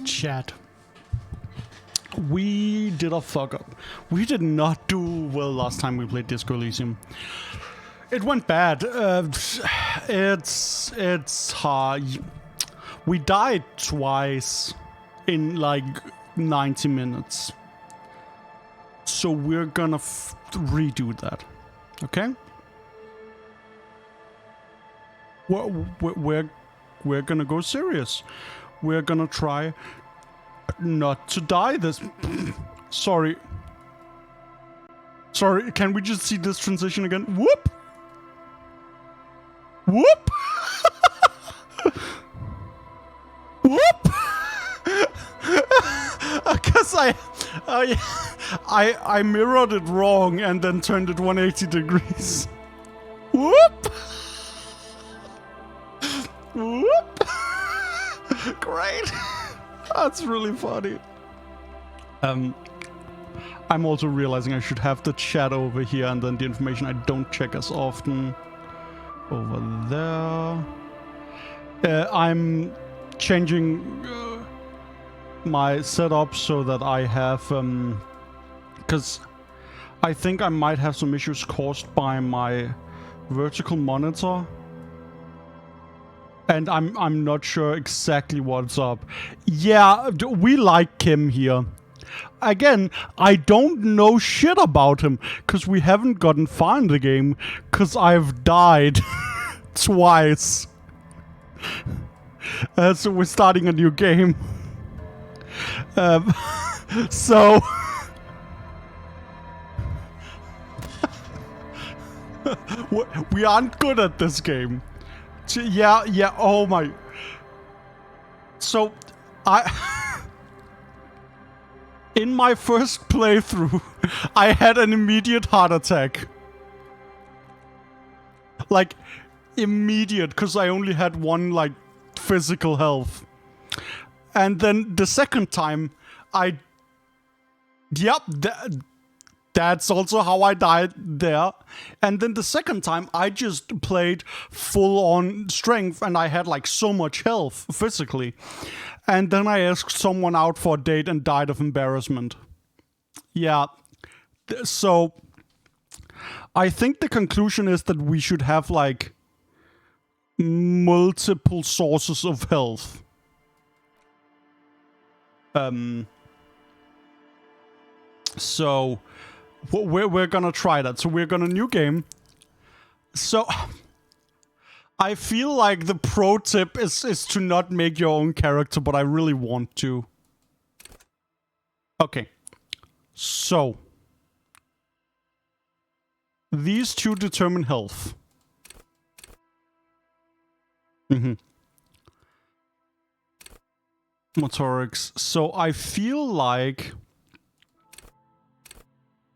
Chat. We did a fuck up. We did not do well last time we played Disco Elysium. It went bad. It's hard. We died twice in like 90 minutes. So we're gonna redo that. Okay? We're gonna go serious. We're gonna try not to die this... Sorry. Sorry, can we just see this transition again? Whoop! Whoop! Whoop! Because I mirrored it wrong and then turned it 180 degrees. Whoop! Whoop! Great! That's really funny. I'm also realizing I should have the chat over here and then the information I don't check as often over there. I'm changing my setup so that I have because I think I might have some issues caused by my vertical monitor. And I'm not sure exactly what's up. Yeah, we like Kim here. Again, I don't know shit about him, because we haven't gotten far in the game, because I've died twice. So we're starting a new game. So... we aren't good at this game. Yeah, oh my... So, in my first playthrough, I had an immediate heart attack. Like, immediate, because I only had one, like, physical health. And then the second time, Yep, that's also how I died there. And then the second time, I just played full-on strength, and I had, like, so much health, physically. And then I asked someone out for a date and died of embarrassment. Yeah. So, I think the conclusion is that we should have, like, multiple sources of health. So... We're gonna try that. So we're gonna new game. So I feel like the pro tip is to not make your own character, but I really want to. Okay. So these two determine health. Motorics. So I feel like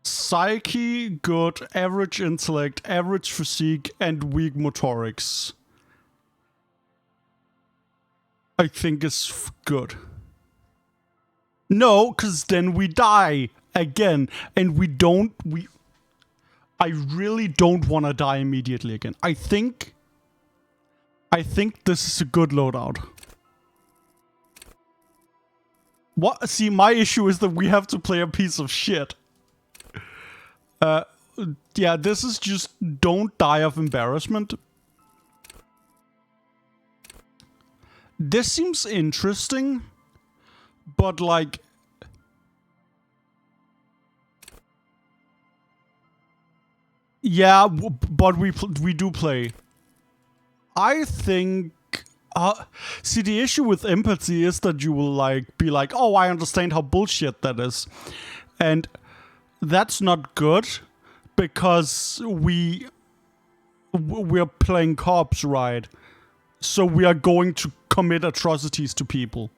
Psyche, good, average intellect, average physique, and weak motorics. I think is good. No, because then we die again, and I really don't want to die immediately again. I think this is a good loadout. What? See, my issue is that we have to play a piece of shit. Yeah, this is just don't die of embarrassment. This seems interesting, but like... Yeah, but we do play. I think... see, the issue with empathy is that you will like be like, oh, I understand how bullshit that is. And... that's not good, because we're playing cops, right? So we are going to commit atrocities to people.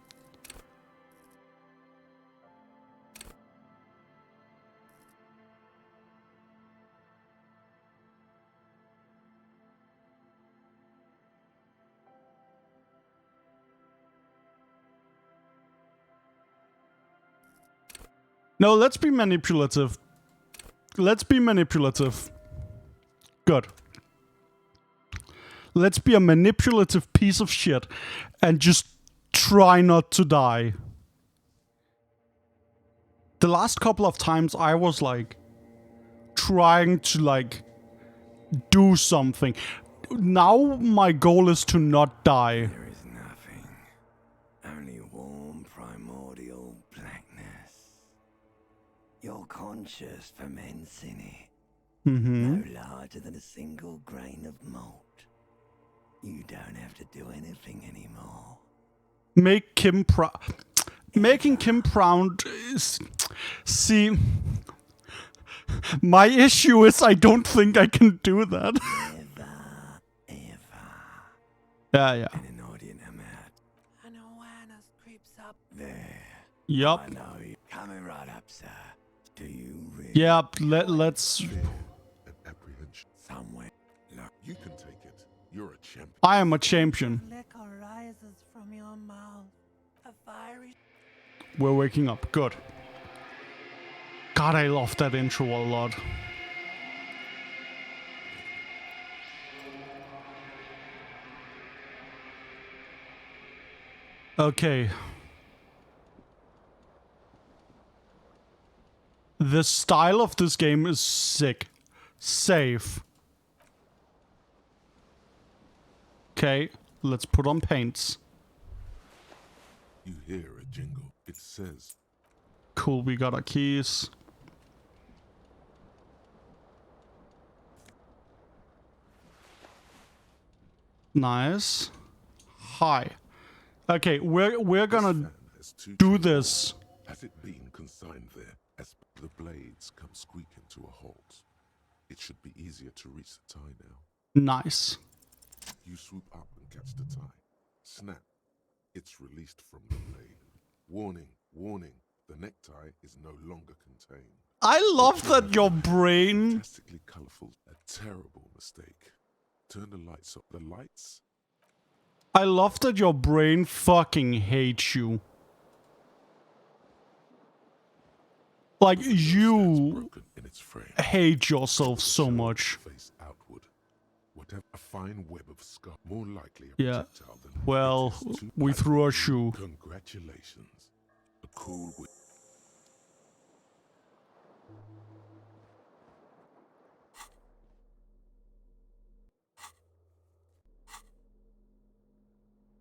No, let's be manipulative. Let's be manipulative. Good. Let's be a manipulative piece of shit and just try not to die. The last couple of times I was like trying to like do something. Now my goal is to not die. There is nothing. Only warm primordial blackness. Your conscious ferments in it. No larger than a single grain of malt. You don't have to do anything anymore. Make Kim proud. Making Kim proud is... See... My issue is I don't think I can do that. Ever. Yeah. An inordinate amount. An awareness creeps up there. Yup. I know you. Coming right up, sir. Do you really? Yep, let's... An apprehension. Somewhere. Look. You can take it. You're a champion. I am a champion. Liquor rises from your mouth. A fiery. We're waking up. Good. God, I love that intro a lot. Okay. The style of this game is sick. Safe. Okay, let's put on paints. You hear a jingle. It says, Cool, we got our keys. Nice. Hi. Okay, we're gonna "This fan has two do chains. this. Has it been consigned there as the blades come squeaking to a halt? It should be easier to reach the tie now. Nice. You swoop up and catch the tie. Snap. It's released from the blade. Warning, warning. The necktie is no longer contained. I love that your brain... Fantastically colorful. A terrible mistake. Turn the lights up. The lights? I love that your brain fucking hates you. Like, Stands you broken in its frame. hate yourself so much. Face outward. Whatever, a fine web of scar. More likely a Yeah. projectile than Well, it is too we threw a accurate. shoe. Congratulations. A cool whip.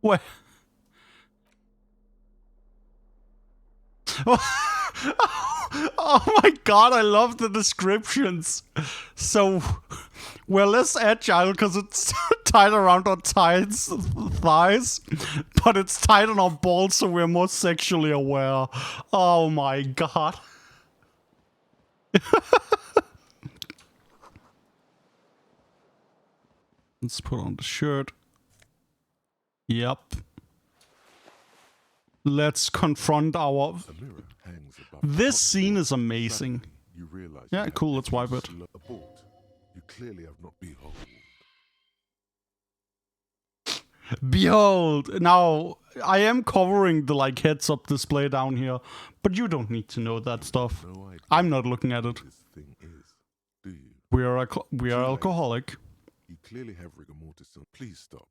What? Oh my god, I love the descriptions. So, we're less agile because it's tied around our thighs, but it's tied on our balls so we're more sexually aware. Oh my god. Let's put on the shirt. Yep. Let's confront our... A mirror hangs above. This the scene hot is amazing. Suddenly, you realize Yeah, you have cool, let's wipe too it. slow a bolt. You clearly have not behold. Behold! Now, I am covering the like heads-up display down here, but you don't need to know that stuff. No idea I'm not looking at it. what this thing is, do you? We are late. alcoholic. You clearly have rigor mortis. So please stop.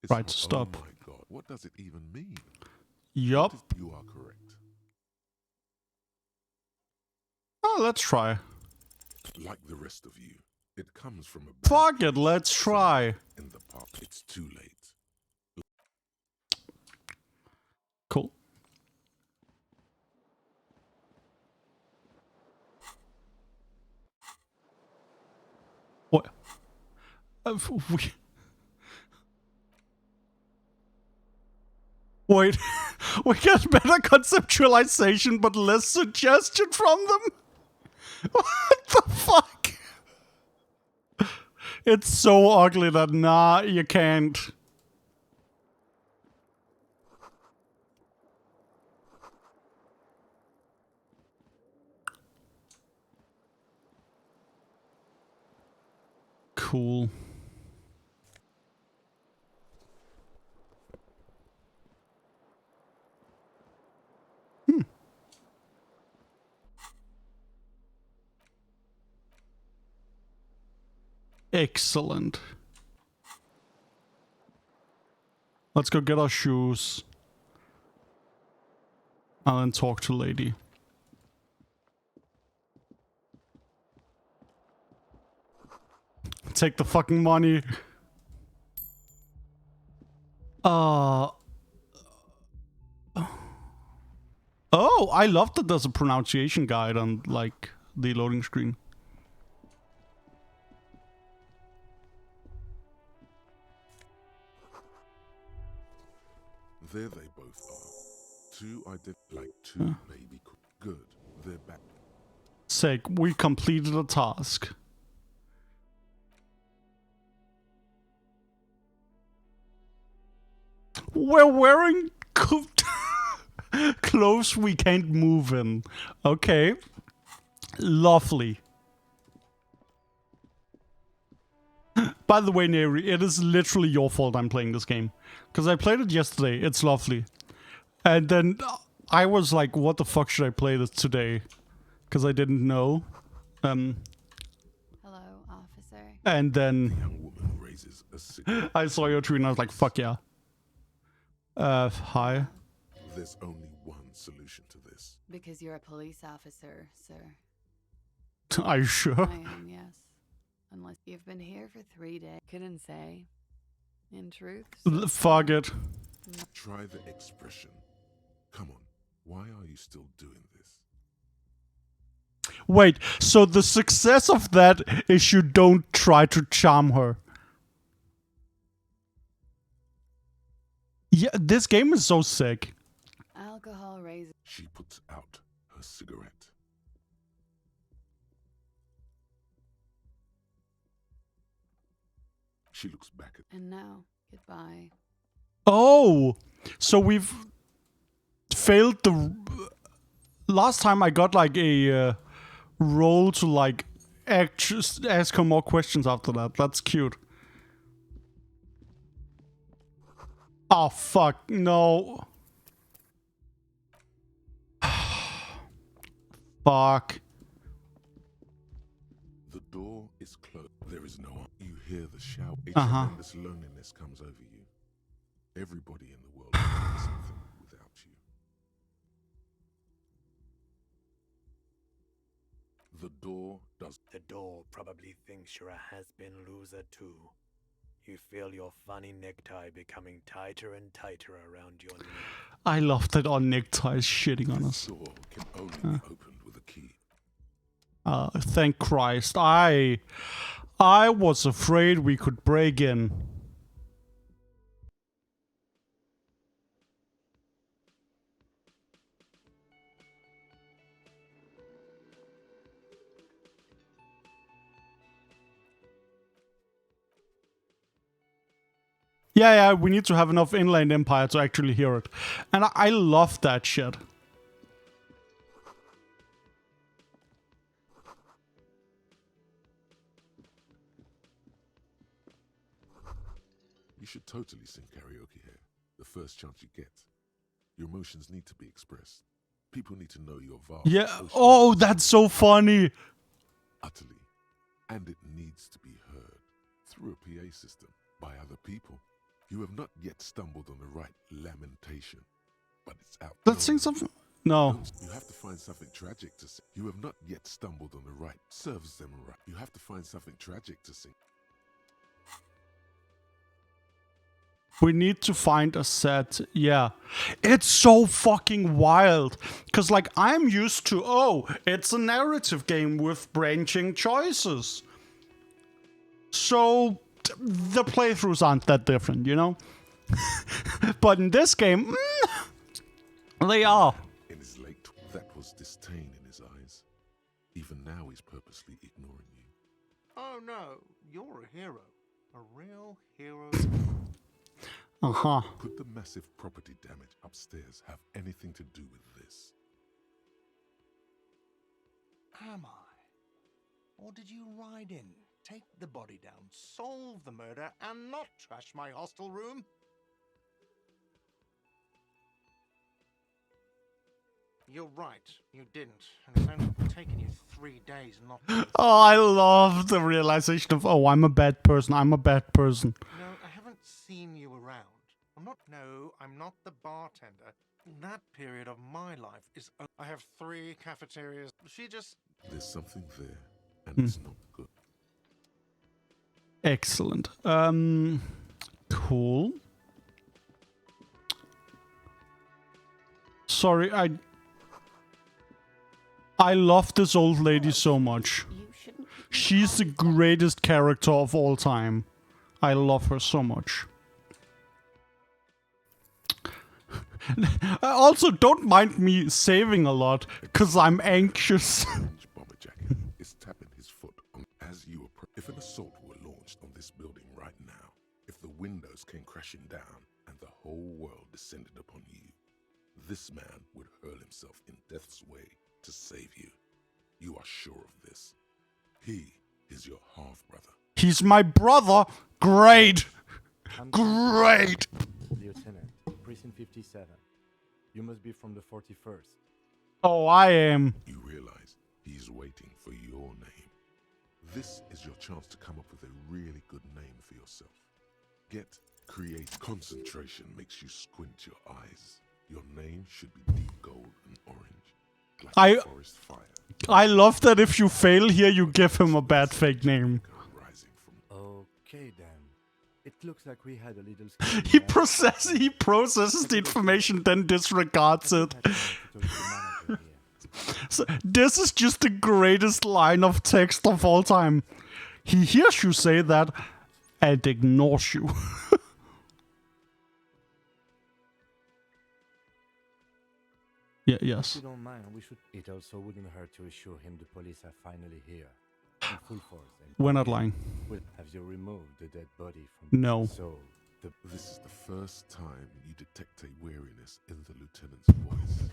It's Right, not- stop. Oh my god, what does it even mean? Yup. You are correct. Oh, let's try. Like the rest of you, it comes from a bad Fuck it, place. let's try. In the pop, it's too late. Cool. What? Wait, we get better conceptualization but less suggestion from them? What the fuck? It's so ugly that nah, you can't. Cool. Excellent. Let's go get our shoes. And then talk to lady. Take the fucking money. Oh, I love that there's a pronunciation guide on, like, the loading screen. There they both are. Two baby. Good. They're back. Sick. We completed a task. We're wearing clothes we can't move in. Okay. Lovely. By the way, Neri, it is literally your fault I'm playing this game. Because I played it yesterday. It's lovely. And then I was like, what the fuck should I play this today? Because I didn't know. Hello, officer. And then The young woman raises a cigarette. I saw your tweet and I was like, fuck yeah. Hi. There's only one solution to this. Because you're a police officer, sir. Are you sure? I am, yes. Unless you've been here for 3 days. Couldn't say. In truth. Fuck it. Try the expression. Come on. Why are you still doing this? Wait, so the success of that is you don't try to charm her. Yeah, this game is so sick. Alcohol raises. She puts out her cigarette. She looks back at And now, goodbye. Oh, so we've failed the... Last time I got like a role to like ask her more questions after that. That's cute. Oh, fuck. No. Fuck. the door is closed. There is no one. You hear the shout. A Uh-huh. tremendous loneliness comes over you. Everybody in the world is something without you. The door does. The door probably thinks you're a has-been loser too. You feel your funny necktie becoming tighter and tighter around your neck. I love that our necktie is shitting on This us. door can only be opened with a key. Thank Christ. I was afraid we could break in. Yeah, we need to have enough Inland Empire to actually hear it. And I love that shit. You should totally sing karaoke here. The first chance you get. Your emotions need to be expressed. People need to know your vast. Yeah. social Oh, that's so funny. utterly. And it needs to be heard through a PA system by other people. You have not yet stumbled on the right lamentation, but it's out. Let's sing something. No. You have to find something tragic to sing. You have not yet stumbled on the right. Serves them right. You have to find something tragic to sing. We need to find a set. Yeah. It's so fucking wild. Because, like, I'm used to, oh, it's a narrative game with branching choices. So, the playthroughs aren't that different, you know? But in this game, they are. In his late, that was disdain in his eyes. Even now, he's purposely ignoring you. Oh no, you're a hero. A real hero. Uh-huh. Could the massive property damage upstairs have anything to do with this? Am I? Or did you ride in, take the body down, solve the murder, and not trash my hostel room? You're right, you didn't. And it's only taken you 3 days not to. Oh, I love the realization of, oh, I'm a bad person. I'm a bad person. No, I haven't seen you around. I'm not the bartender. That period of my life is. I have 3 cafeterias. She just. There's something there, and it's not good. Excellent. Cool. Sorry, I love this old lady so much. You shouldn't. She's the greatest character of all time. I love her so much. Also, don't mind me saving a lot, because I'm anxious. Orange bomber jacket is tapping his foot on as you approach. If an assault were launched on this building right now, if the windows came crashing down and the whole world descended upon you, this man would hurl himself in death's way to save you. You are sure of this. He is your half-brother. He's my brother. Great. Great. Lieutenant, Precinct 57. You must be from the 41st. Oh, I am. You realize he's waiting for your name. This is your chance to come up with a really good name for yourself. Create. Concentration makes you squint your eyes. Your name should be deep gold and orange, like forest fire. I love that if you fail here, you give him a bad fake name. Rising from Okay then. It looks like we had a little... He processes the information, then disregards it. So this is just the greatest line of text of all time. He hears you say that and ignores you. Yeah, yes. If you don't mind, we should... It also wouldn't hurt to assure him the police are finally here. In full force. And We're not lying. have you removed the dead body from... No. So, This is the first time you detect a weariness in the lieutenant's voice.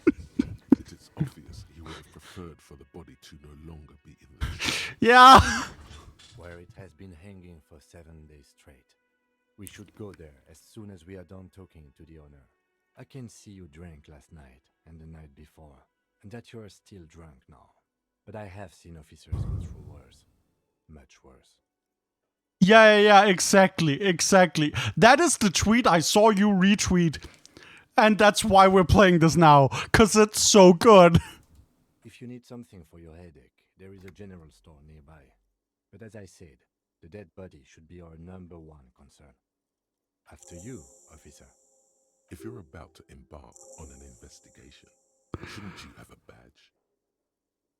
It is obvious he would have preferred for the body to no longer be in the ship. Yeah. where it has been hanging for 7 days straight. We should go there as soon as we are done talking to the owner. I can see you drank last night and the night before, and that you are still drunk now. But I have seen officers go through worse. Much worse. Yeah, exactly. That is the tweet I saw you retweet. And that's why we're playing this now, because it's so good. If you need something for your headache, there is a general store nearby. But as I said, the dead body should be our number one concern. After you, officer. If you're about to embark on an investigation, shouldn't you have a badge?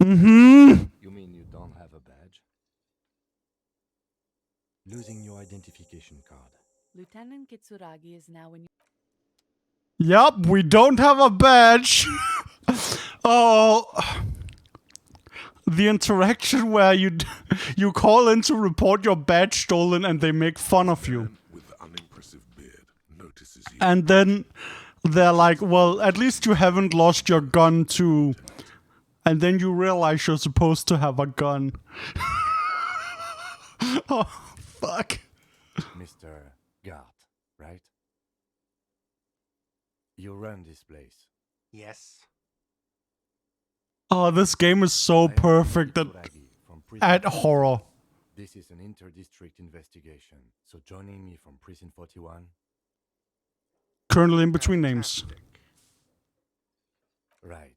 Mm-hmm. You mean you don't have a badge? Losing your identification card. Lieutenant Kitsuragi is now in. Yep, we don't have a badge. Oh, the interaction where you call in to report your badge stolen and they make fun of you. Man with the unimpressive beard notices you. And then they're like, well, at least you haven't lost your gun too. And then you realize you're supposed to have a gun. Oh, fuck. Mr. Gart, right? You run this place. Yes. Oh, this game is so I am perfect Kitsuragi from at Precinct horror. This is an inter-district investigation, so joining me from Precinct 41. Colonel in between names. Fantastic. Right.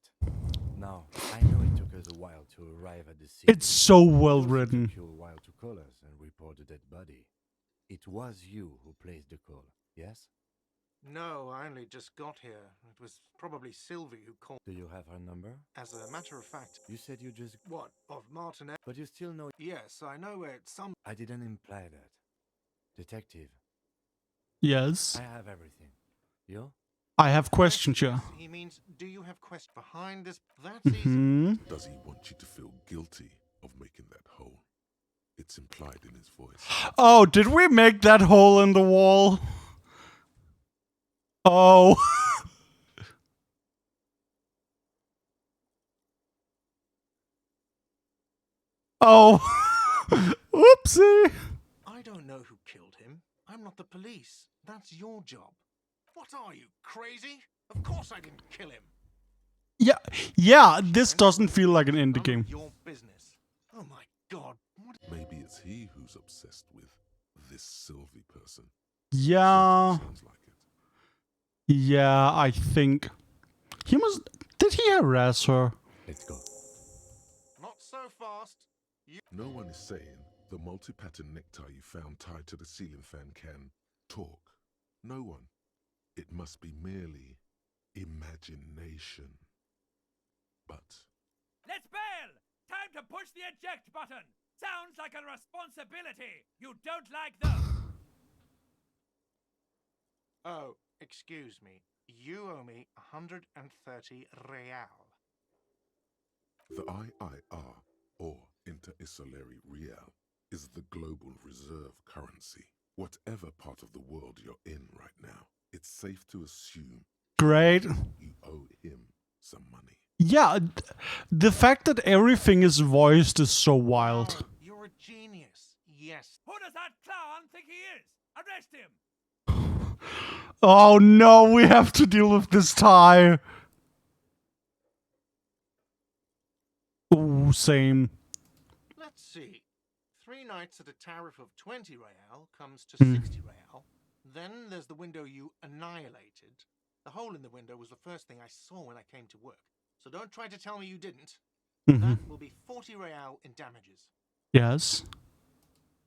Now, I know it took us a while to arrive at the scene. It's so well Also written. took you a while to call us and report the dead body. It was you who placed the call, yes? No, I only just got here. It was probably Sylvie who called. Do you have her number? As a matter of fact, You said you just... what, of Martinet? But you still know... Yes, I know where it's some. I didn't imply that. Detective, Yes. I have everything. You? I have questions here. He means, do you have questions behind this? That's easy. Hmm. Does he want you to feel guilty of making that hole? It's implied in his voice. Oh, did we make that hole in the wall? Oh. Oh. Whoopsie. I don't know who killed him. I'm not the police. That's your job. What are you, crazy? Of course I didn't kill him. Yeah, this doesn't feel like an indie None game. of your business. Oh my god. What? Maybe it's he who's obsessed with this Sylvie person. Yeah, Sounds like it. yeah, I think. Did he harass her? Let's go. Not so fast. No one is saying the multi-pattern necktie you found tied to the ceiling fan can talk. No one. It must be merely imagination. But Let's bail! Time to push the eject button! Sounds like a responsibility! You don't like those! Oh, excuse me. You owe me 130 real. the IIR, or Inter-Isolary Real, is the global reserve currency. Whatever part of the world you're in right now, it's safe to assume Great. you owe him some money. Yeah, the fact that everything is voiced is so wild. Oh, you're a genius. Yes. Who does that clown think he is? Arrest him! Oh no, we have to deal with this tie. Ooh, same. Let's see. 3 nights at a tariff of 20 real comes to Hmm. 60 real. Then there's the window you annihilated. The hole in the window was the first thing I saw when I came to work. So don't try to tell me you didn't. Mhm. That will be 40 real in damages. Yes.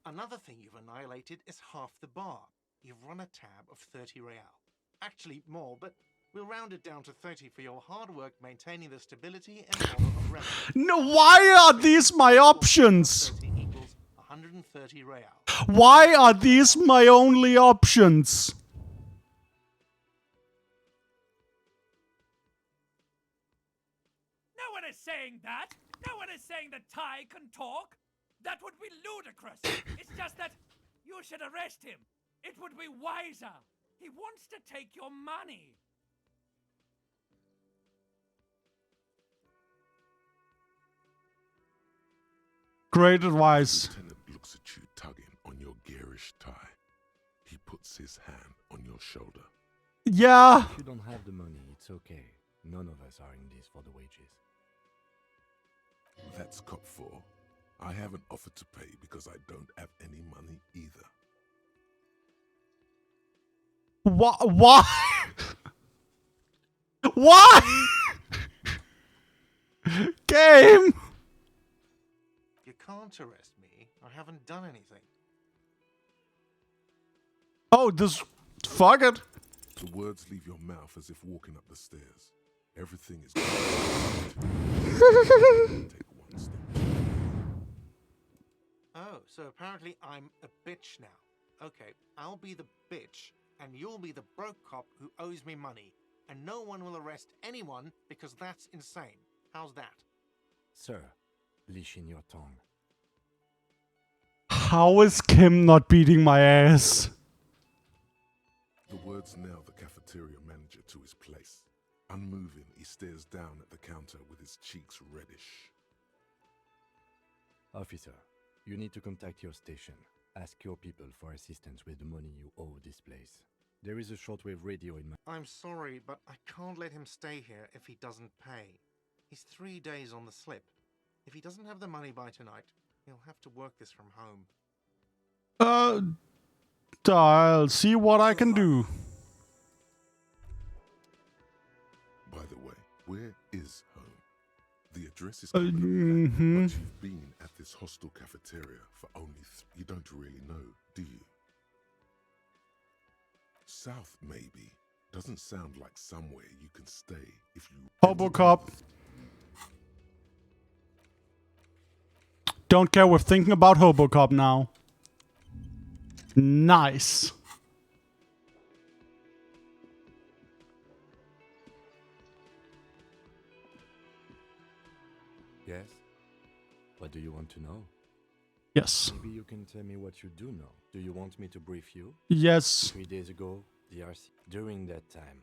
Another thing you've annihilated is half the bar. You've run a tab of 30 real. Actually, more, but we'll round it down to 30 for your hard work maintaining the stability and order of revenue. No, why are these my options? 30 equals 130 real. Why are these my only options? No one is saying that! No one is saying that Ty can talk! That would be ludicrous! It's just that you should arrest him! It would be wiser! He wants to take your money! Great advice. Lieutenant looks at you tugging on your garish tie. He puts his hand on your shoulder. Yeah. If you don't have the money, it's okay. None of us are in this for the wages. That's cop 4. I haven't offered to pay because I don't have any money either. Why? Why? Game. You can't arrest me. I haven't done anything. Oh, this. Fuck it. The words leave your mouth as if walking up the stairs. Everything is going take one step. Oh, so apparently I'm a bitch now. Okay, I'll be the bitch, and you'll be the broke cop who owes me money. And no one will arrest anyone because that's insane. How's that? Sir, leash in your tongue. How is Kim not beating my ass? The words nail the cafeteria manager to his place. Unmoving, he stares down at the counter with his cheeks reddish. Officer, you need to contact your station. Ask your people for assistance with the money you owe this place. There is a shortwave radio in my... I'm sorry, but I can't let him stay here if he doesn't pay. He's 3 days on the slip. If he doesn't have the money by tonight, he'll have to work this from home. I'll see what I can do. By the way, where is home? The address is mhm. but you've been at this hostel cafeteria for only you don't really know, do you? South, maybe. Doesn't sound like somewhere you can stay if you... Hobocop. Don't care, we're thinking about Hobocop now. Nice. Yes? What do you want to know? Yes. Maybe you can tell me what you do know. Do you want me to brief you? Yes. 3 days ago, the RC... During that time,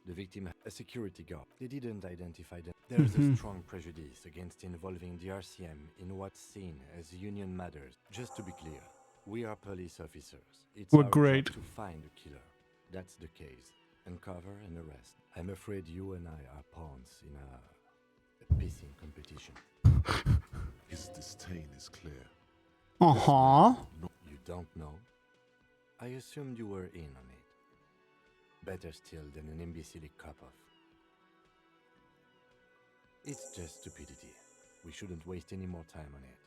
the victim had a security guard. They didn't identify them. There is a strong prejudice against involving the RCM in what's seen as union matters. Just to be clear, we are police officers. It's We're our great. job to find the killer. That's the case. Uncover and arrest. I'm afraid you and I are pawns in a pissing competition. His disdain is clear. Uh-huh. You don't know? I assumed you were in on it. Better still than an imbecile cop-off. It's just stupidity. We shouldn't waste any more time on it.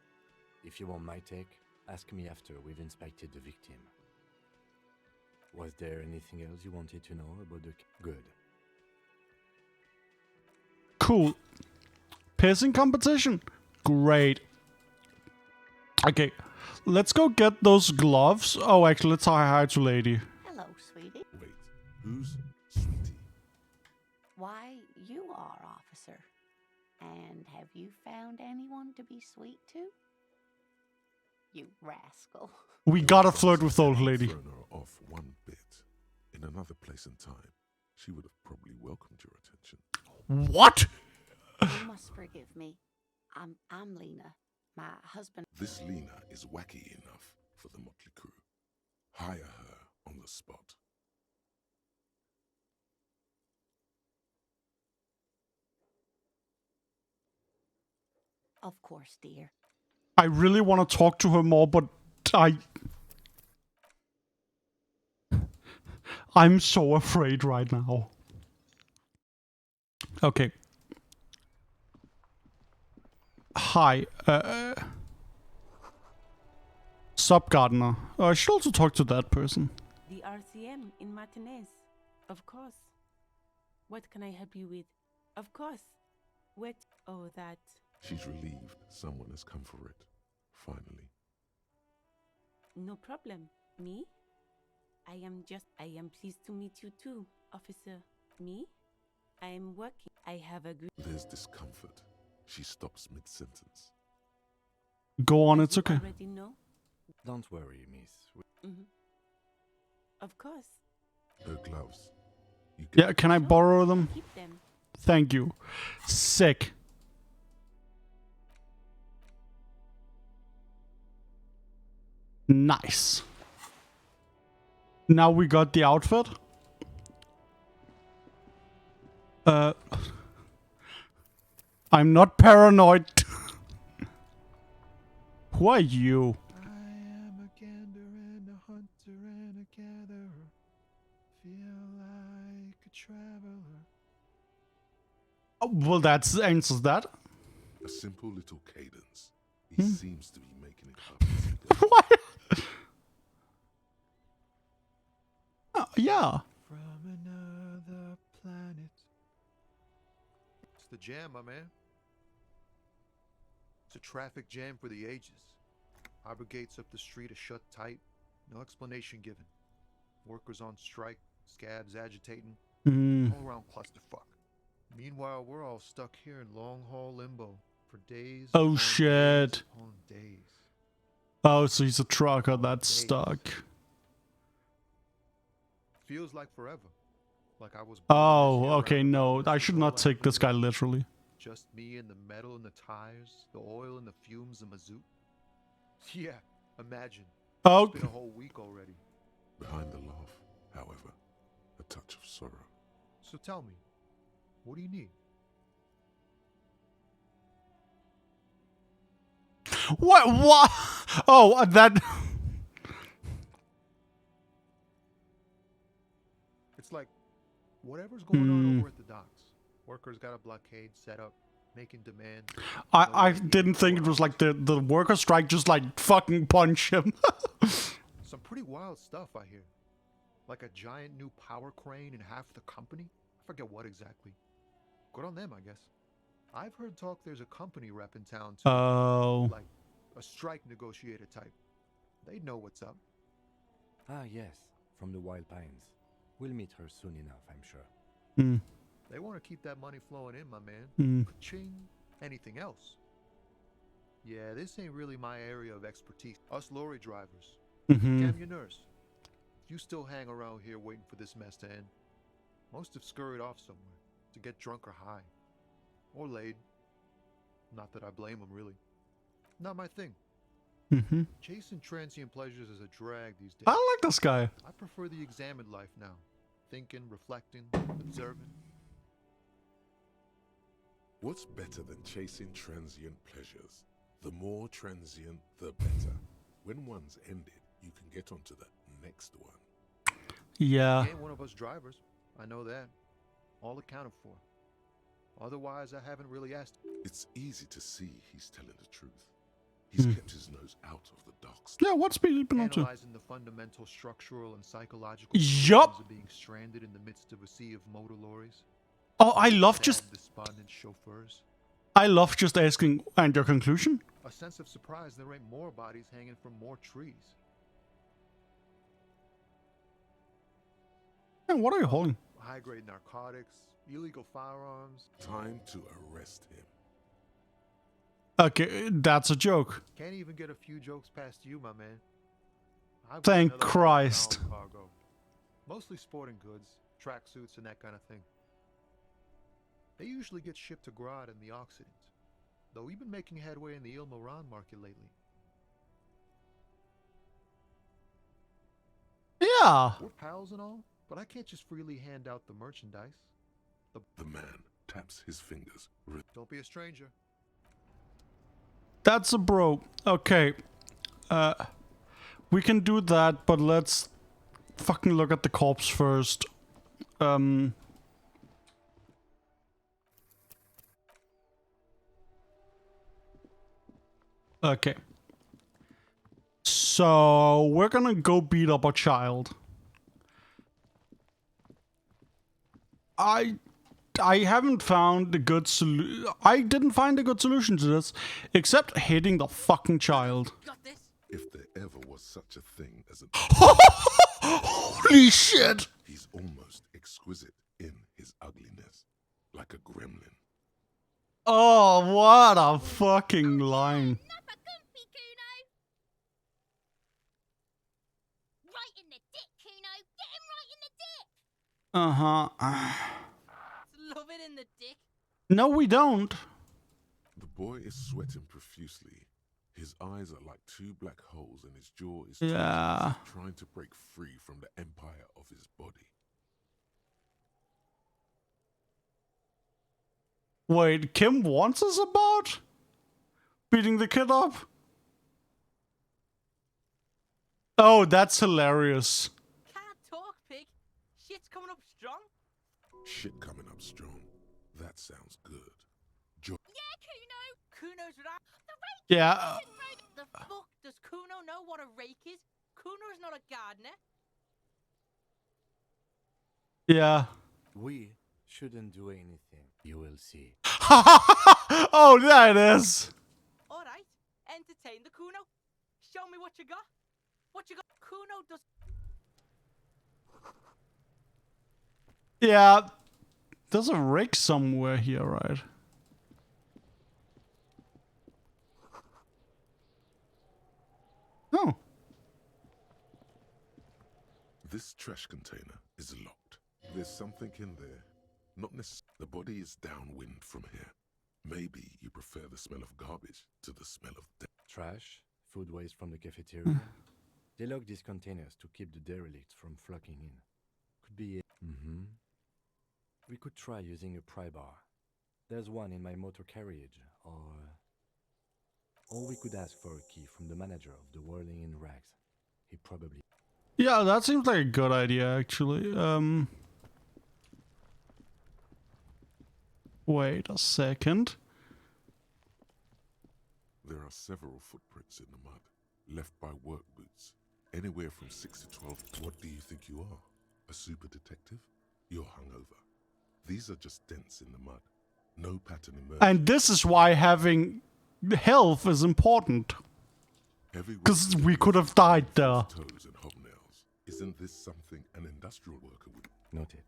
If you want my take, ask me after we've inspected the victim. Was there anything else you wanted to know about the... Good. Cool. Pissing competition. Great. Okay. Let's go get those gloves. Oh, actually, let's say hi to lady. Hello, sweetie. Wait, who's Sweetie? Why, you are, officer. And have you found anyone to be sweet to? You rascal. We gotta flirt with old lady. Thrown her off one bit. In another place and time, she would have probably welcomed your attention. What? You must forgive me. I'm Lena. My husband. This Lena is wacky enough for the motley crew. Hire her on the spot. Of course, dear. I really want to talk to her more, but I'm so afraid right now. Okay. Hi. Sup, Gardener. I should also talk to that person. The RCM in Martinez. Of course. What can I help you with? Of course. What? Oh, that. She's relieved someone has come for it. Finally. No problem. Me? I am pleased to meet you too, officer. Me? I am working. I have a good... There's discomfort. She stops mid-sentence. Go on, As it's you okay. already know? Don't worry, miss. Of course. Her gloves. You Yeah, can I Sure, borrow them? Keep them. Thank you. Sick. Nice. Now we got the outfit. I'm not paranoid. Who are you? I am a gander and a hunter and a gatherer. Feel like a traveler. Oh, well, that answers that. A simple little cadence. He seems to be making it up. as he goes. What? Yeah. From another planet. It's the jam, my man. It's a traffic jam for the ages. Harbor gates up the street are shut tight. No explanation given. Workers on strike. Scabs agitating. All around clusterfuck. Meanwhile, we're all stuck here in long-haul limbo for days. Oh, upon shit. Days upon days. Oh, so he's a trucker that's stuck. Feels like forever. Like I was. born this Oh, year okay, round no. about, I this should is not all I take ever this guy knew. literally. Just me and the metal and the tires, the oil and the fumes of mazout. Yeah, imagine. Oh, It's been a whole week already. Behind the laugh, however, a touch of sorrow. So tell me, what do you need? what? What? Oh, that. It's like whatever's going on over at the docks. Workers got a blockade set up, making demands. I didn't think it was like the worker strike just like fucking punch him. Some pretty wild stuff I hear. Like a giant new power crane in half the company. I forget what exactly. Good on them, I guess. I've heard talk there's a company rep in town too. Oh. Like a strike negotiator type. They'd know what's up. Ah, yes. From the Wild Pines. We'll meet her soon enough, I'm sure. They want to keep that money flowing in, my man. Ka-ching. Anything else? Yeah, this ain't really my area of expertise. Us lorry drivers. Damn your nurse. If you still hang around here waiting for this mess to end, most have scurried off somewhere to get drunk or high. Or laid. Not that I blame them, really. Not my thing. Chasing transient pleasures is a drag these days. I like this guy. I prefer the examined life now. Thinking, reflecting, observing. What's better than chasing transient pleasures? The more transient, the better. When one's ended, you can get onto the next one. Yeah. He ain't one of us drivers. I know that. All accounted for. Otherwise, I haven't really asked. It's easy to see he's telling the truth. He's kept his nose out of the dark stuff. Yeah, what's been up to? Analyzing the fundamental structural and psychological Yup. conditions of being stranded in the midst of a sea of motor lorries. Oh, I love just... Despondent chauffeurs. I love just asking, and your conclusion? A sense of surprise there ain't more bodies hanging from more trees. And what are you holding? High-grade narcotics, illegal firearms. Time to arrest him. Okay, that's a joke. Can't even get a few jokes past you, my man. I've got Thank another Christ. cargo. Mostly sporting goods, tracksuits, and that kind of thing. They usually get shipped to Grodd in the Occident, though we've been making headway in the Il Moran market lately. Yeah. We're pals and all, but I can't just freely hand out the merchandise. The man taps his fingers. Don't be a stranger. That's a bro. Okay. We can do that, but let's fucking look at the corpse first. Okay. So, we're gonna go beat up a child. I haven't found a good solution. I didn't find a good solution to this, except hitting the fucking child. If there ever was such a thing as a... Holy shit! He's almost exquisite in his ugliness, like a gremlin. Oh, what a fucking line. Right in the dick, Kuno. Get him right in the dick. Uh-huh. Love it in the dick. No, we don't. The boy is sweating profusely. His eyes are like two black holes and his jaw is trying to break free from the empire of his body. Wait, Kim wants us about? Beating the kid up? Oh, that's hilarious. Can't talk, pig. Shit's coming up strong. Shit coming up strong. That sounds good. Yeah, Kuno. Kuno's right. The rake. Yeah. The fuck does Kuno know what a rake is? Kuno's not a gardener. Yeah. We shouldn't do anything. You will see. Oh, there it is. All right. Entertain the Kuno. Show me what you got. What you got? Kuno does. Yeah. There's a rig somewhere here, right? Oh. This trash container is locked. There's something in there. Not necessarily. The body is downwind from here. Maybe you prefer the smell of garbage to the smell of death. Trash, food waste from the cafeteria. They lock these containers to keep the derelicts from flocking in. Could be it. We could try using a pry bar. There's one in my motor carriage, or we could ask for a key from the manager of the Whirling in Rags. He probably... Yeah, that seems like a good idea, actually. Wait a second. There are several footprints in the mud, left by work boots. Anywhere from 6 to 12. What do you think you are? A super detective? You're hungover. These are just dents in the mud. No pattern emerged. And this is why having health is important. Because we could have died there. Toes and hobnails. Isn't this something an industrial worker would... Noted.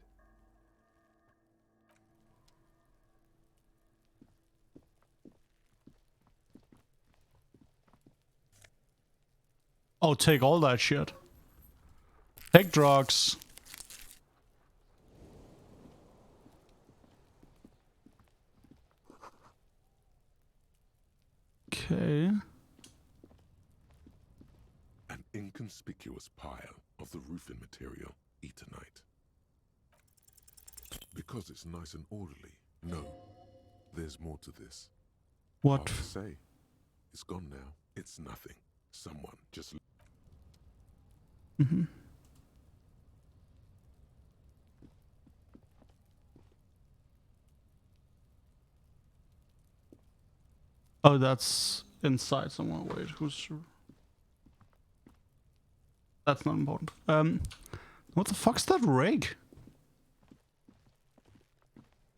Oh, take all that shit. Take drugs. Okay. An inconspicuous pile of the roofing material, Eternite. Because it's nice and orderly. No, there's more to this. What? Hard to say. It's gone now. It's nothing. Someone just... Oh, that's inside somewhere. Wait, who's... That's not important. What the fuck's that rig?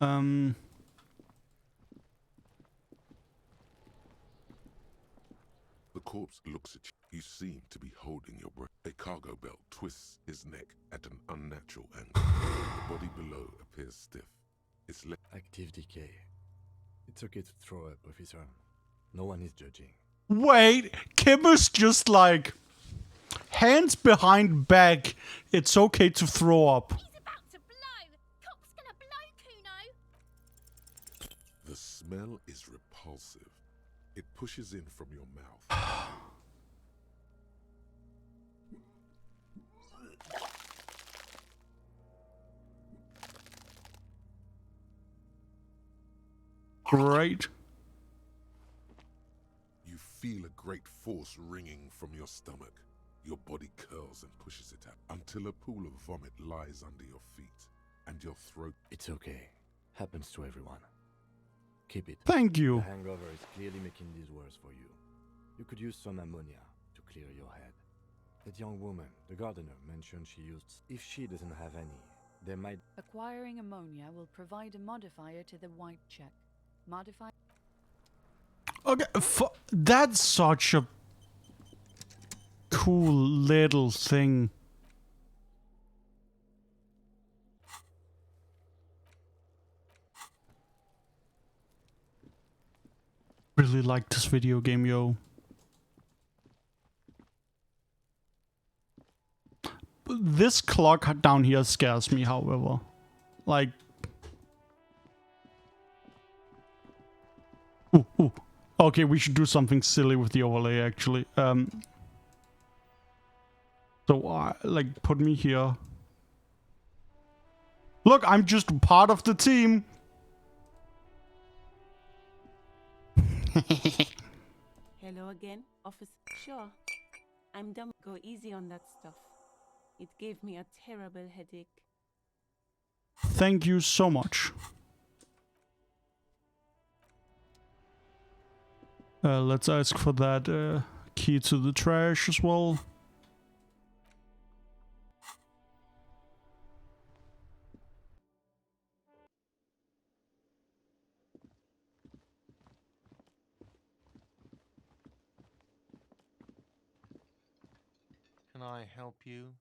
The corpse looks at you. You seem to be holding your breath. A cargo belt twists his neck at an unnatural angle. The body below appears stiff. It's Active decay. It's okay to throw up, officer. No one is judging. Wait, Kim is just like... Hands behind back. It's okay to throw up. He's about to blow. Cop's gonna blow, Kuno. The smell is repulsive. It pushes in from your mouth. Great. You feel a great force ringing from your stomach. Your body curls and pushes it out until a pool of vomit lies under your feet and your throat. It's okay. Happens to everyone. Keep it. Thank you. The hangover is clearly making this worse for you. You could use some ammonia to clear your head. That young woman, the gardener, mentioned she used... If she doesn't have any, there might... Acquiring ammonia will provide a modifier to the white check. Modify... Okay, that's such a cool little thing. Really like this video game, yo. This clock down here scares me, however. Like... Ooh. Okay, we should do something silly with the overlay, actually. So, like, put me here. Look, I'm just part of the team. Hello again, officer. Sure. I'm dumb. Go easy on that stuff. It gave me a terrible headache. Thank you so much. Let's ask for that key to the trash as well. Can I help you?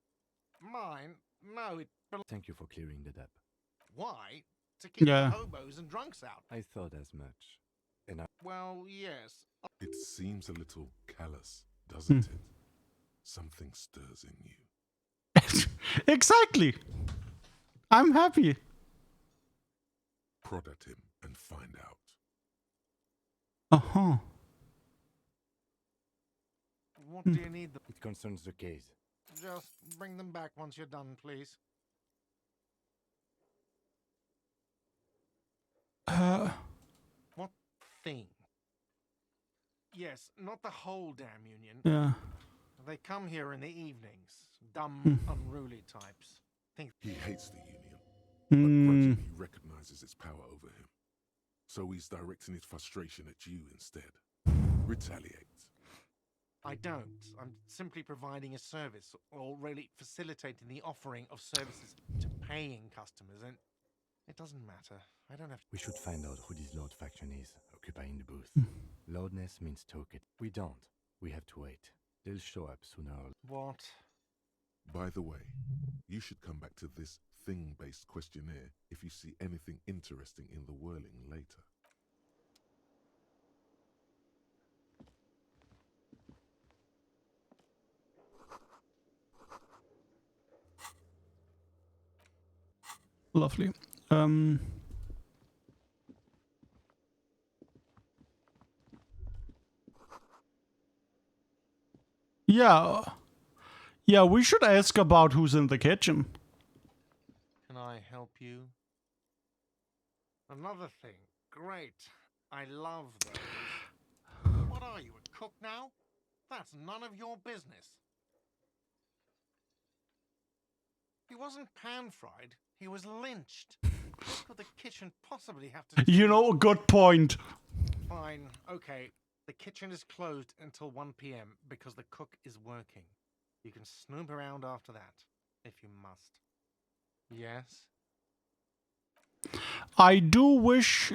Mine? No, it... Thank you for clearing the debt. Why? To keep Yeah. the hobos and drunks out. I thought as much. And Well, yes. It seems a little callous, doesn't it? Something stirs in you. Exactly. I'm happy. Prod at him and find out. Uh-huh. What do you need? it concerns the case. Just bring them back once you're done, please. What thing? Yes, not the whole damn union. Yeah. They come here in the evenings. Dumb, unruly types. Think He hates the union, but grudgingly he recognizes its power over him. So he's directing his frustration at you instead. Retaliate. I don't. I'm simply providing a service, or really facilitating the offering of services to paying customers, and it doesn't matter. I don't have to... We should find out who this Lord faction is, occupying the booth. Loudness means token. We don't. We have to wait. They'll show up sooner or later. What? By the way, you should come back to this thing-based questionnaire if you see anything interesting in the whirling later. Lovely. Yeah. Yeah, we should ask about who's in the kitchen. Can I help you? Another thing. Great. I love those. What are you, a cook now? That's none of your business. He wasn't pan-fried. He was lynched. What could the kitchen possibly have to do? You know, a good point. Fine. Okay. The kitchen is closed until 1 p.m. because the cook is working. You can snoop around after that, if you must. Yes? I do wish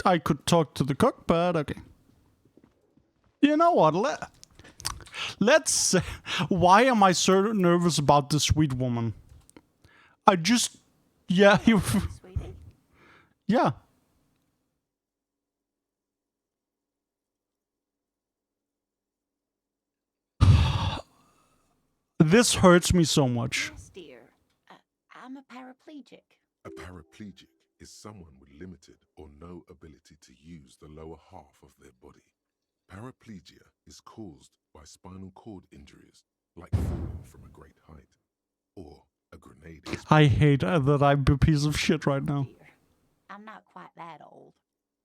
I could talk to the cook, but okay. You know what? Let's. Why am I so nervous about this sweet woman? I just. Yeah, Sweetie? Yeah. This hurts me so much. Yes, dear. I'm a paraplegic. A paraplegic is someone with limited or no ability to use the lower half of their body. Paraplegia is caused by spinal cord injuries, like falling from a great height, or a grenade. I hate that I'm a piece of shit right now. Dear, I'm not quite that old,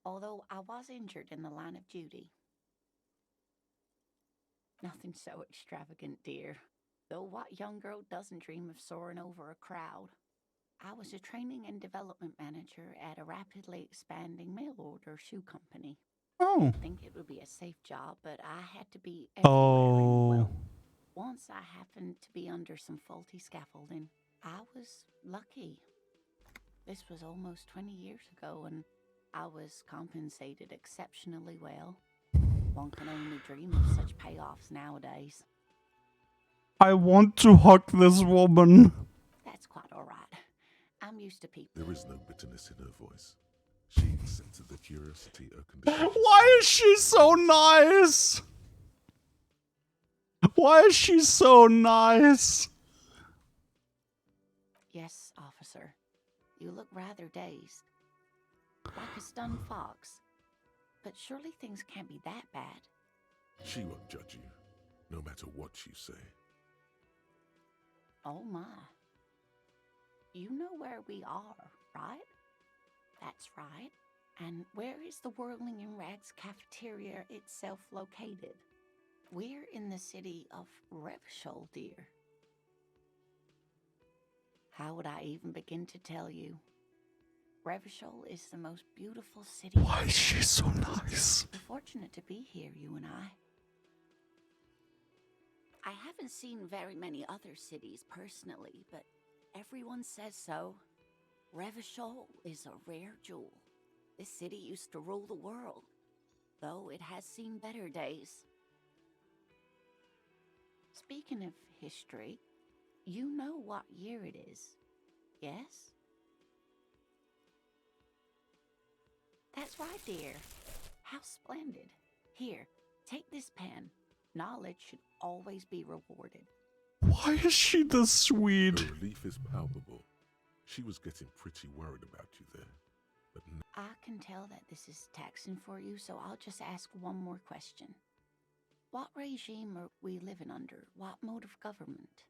although I was injured in the line of duty. Nothing so extravagant, dear. Though what young girl doesn't dream of soaring over a crowd? I was a training and development manager at a rapidly expanding mail order shoe company. Oh. I think it would be a safe job, but I had to be everywhere. Oh. Well, once I happened to be under some faulty scaffolding. I was lucky. This was almost 20 years ago, and I was compensated exceptionally well. One can only dream of such payoffs nowadays. I want to hug this woman. That's quite all right. I'm used to people. There is no bitterness in her voice. She senses the curiosity her condition. Why is she so nice? Why is she so nice? Yes, officer. You look rather dazed. Like a stunned fox. But surely things can't be that bad. She won't judge you, no matter what you say. Oh my. You know where we are, right? That's right. And where is the Whirling in Rags cafeteria itself located? We're in the city of Revachol, dear. How would I even begin to tell you? Revachol is the most beautiful city. Why is she so nice? We're fortunate to be here, you and I. I haven't seen very many other cities personally, but everyone says so. Revachol is a rare jewel. This city used to rule the world, though it has seen better days. Speaking of history, you know what year it is, yes? That's right, dear. How splendid. Here, take this pen. Knowledge should always be rewarded. Why is she this sweet? Her relief is palpable. She was getting pretty worried about you there. But I can tell that this is taxing for you, so I'll just ask one more question. What regime are we living under? What mode of government?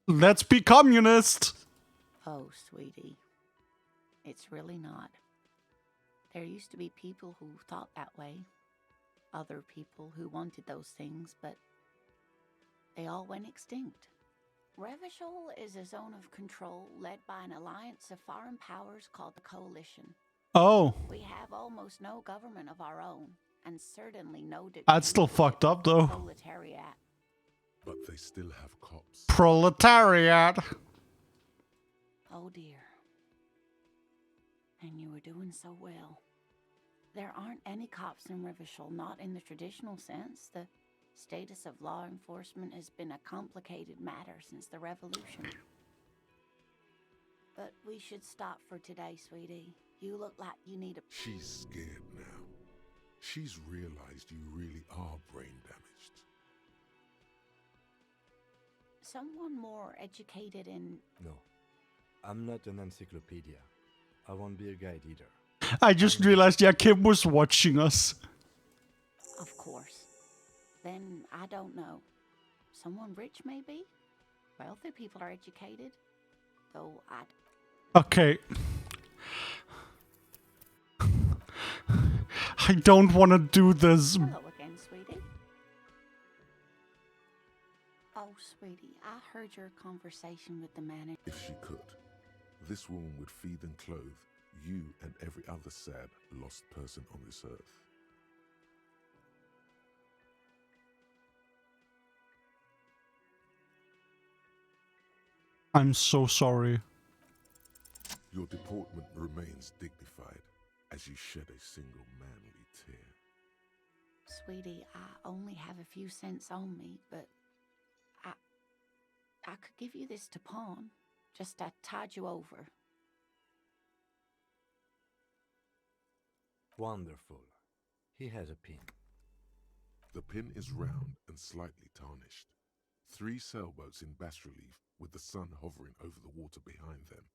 Let's be communist. Oh, sweetie. It's really not. There used to be people who thought that way. Other people who wanted those things, but they all went extinct. Revachol is a zone of control led by an alliance of foreign powers called the Coalition. Oh. We have almost no government of our own, and certainly no That's still fucked up, though. proletariat. But they still have cops. Proletariat. Oh dear. And you were doing so well. There aren't any cops in Revachol, not in the traditional sense. The status of law enforcement has been a complicated matter since the revolution. But we should stop for today, sweetie. You look like you need a... She's scared now. She's realized you really are brain damaged. Someone more educated in... No, I'm not an encyclopedia. I won't be a guide either. I just realized, yeah, Kim was watching us. Of course. Then I don't know. Someone rich, maybe? Wealthy people are educated. Though I'd... Okay. I don't want to do this. Hello again, sweetie. Oh, sweetie. Sweetie, I heard your conversation with the manager. If she could, this woman would feed and clothe you and every other sad, lost person on this earth. I'm so sorry. Your deportment remains dignified as you shed a single manly tear. Sweetie, I only have a few cents on me, but I could give you this to pawn. Just to tide you over. Wonderful. He has a pin. The pin is round and slightly tarnished. 3 sailboats in bas-relief with the sun hovering over the water behind them.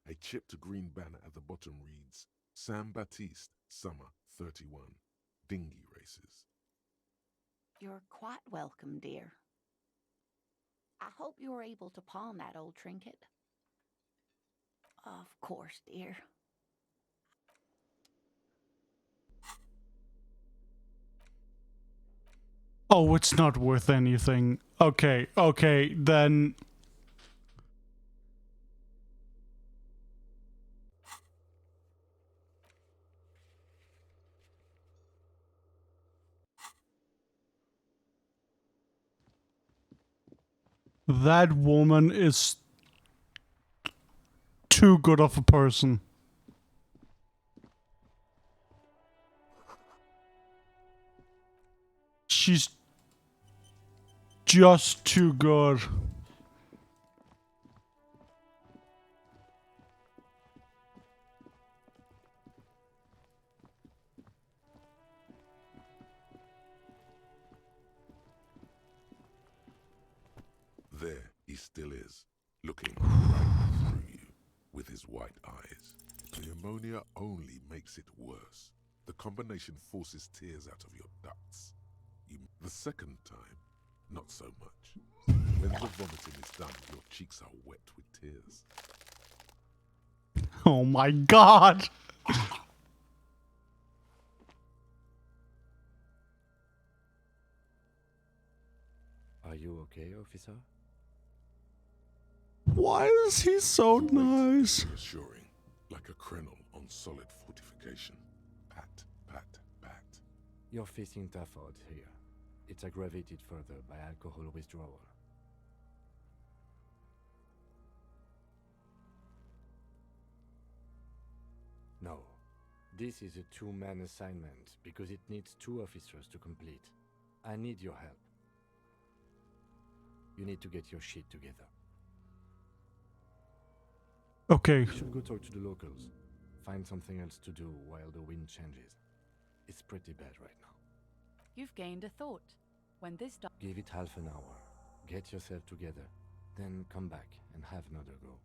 A chipped green banner at the bottom reads, San Baptiste, Summer 31, Dinghy Races. You're quite welcome, dear. I hope you were able to pawn that old trinket. Of course, dear. Oh, it's not worth anything. Okay, then... That woman is too good of a person. She's just too good. There he still is, looking right through you with his white eyes. The ammonia only makes it worse. The combination forces tears out of your ducts. The second time, not so much. When the vomiting is done, your cheeks are wet with tears. Oh my god! Are you okay, officer? Why is he so nice? Reassuring, like a krenel on solid fortification. Pat, pat, pat. You're facing tough odds here. It's aggravated further by alcohol withdrawal. No. This is a 2-man assignment because it needs 2 officers to complete. I need your help. You need to get your shit together. Okay. You should go talk to the locals. Find something else to do while the wind changes. It's pretty bad right now. You've gained a thought. When this Give it half an hour. Get yourself together. Then come back and have another go.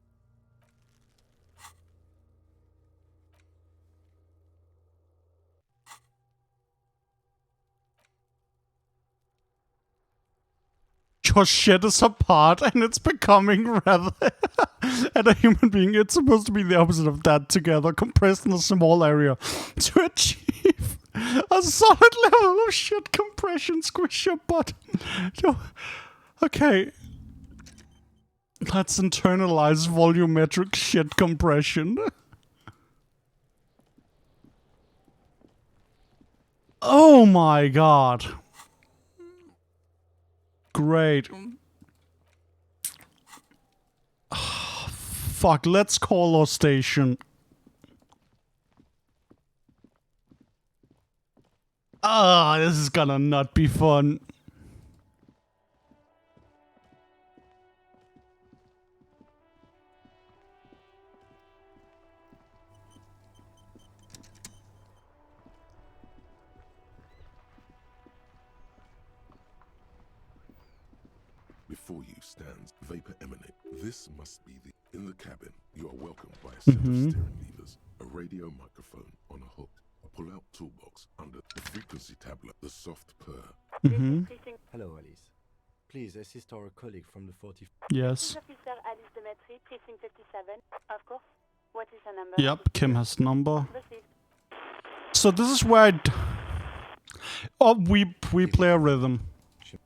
Your shit is apart and it's becoming rather... and a human being, it's supposed to be the opposite of that together, compressed in a small area. To achieve a solid level of shit compression, squish your butt. Okay. Let's internalize volumetric shit compression. Oh my god. Great. Fuck, let's call our station. This is gonna not be fun. Before you stands vapor emanate. This must be the... In the cabin, you are welcomed by a set of steering levers, a radio microphone on a hook, a pull-out toolbox under the frequency tablet, the soft purr. Hello, Alice. Please assist our colleague from the 40... Yes. Officer Alice Demetri, precinct 57. Of course. What is her number? Yep, Kim has number. So this is where we play a rhythm.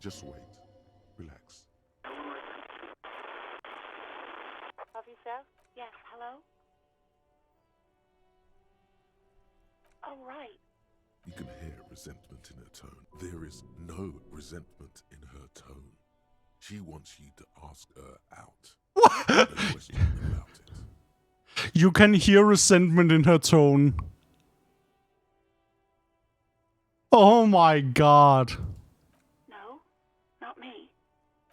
Just wait. Relax. Yes, hello? Oh, right. You can hear resentment in her tone. There is no resentment in her tone. She wants you to ask her out. No question about it. You can hear resentment in her tone. Oh my god. No, not me.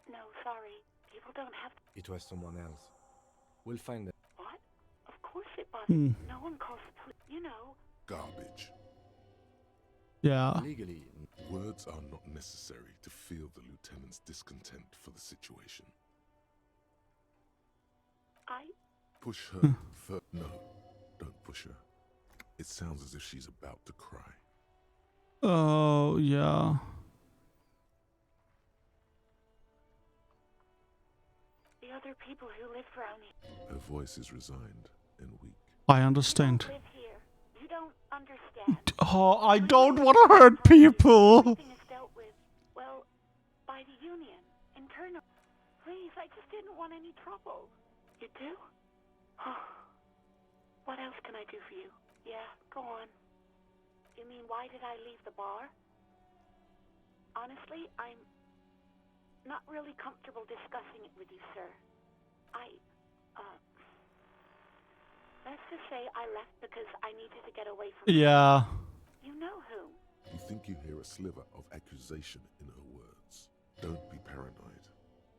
No, sorry. People don't have to. It was someone else. We'll find them. What? Of course it bothers. Hmm. No one calls the police. You know. Garbage. Yeah. Legally, Words are not necessary to feel the lieutenant's discontent for the situation. Push her further. No, don't push her. It sounds as if she's about to cry. Oh, yeah. The other people who live around here. Her voice is resigned and weak. I understand. You don't live here. You don't understand. Oh, I don't want to hurt people. Everything is dealt with, well, by the union, internal. Please, I just didn't want any trouble. You do? What else can I do for you? Yeah, go on. You mean, why did I leave the bar? Honestly, I'm not really comfortable discussing it with you, sir. Let's just say I left because I needed to get away from Yeah. You know whom? You think you hear a sliver of accusation in her words. Don't be paranoid.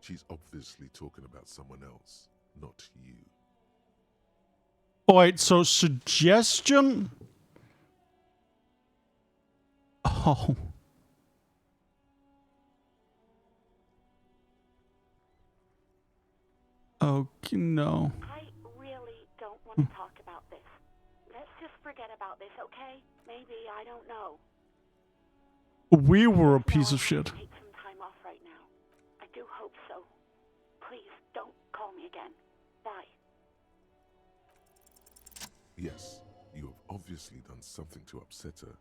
She's obviously talking about someone else, not you. Oh, wait, so suggestion? Oh. Okay, no. I really don't want to talk about this. Let's just forget about this, okay? Maybe, I don't know. We were a piece of shit. Take some time off right now. I do hope so. Please, don't call me again. Bye. Yes, you have obviously done something to upset her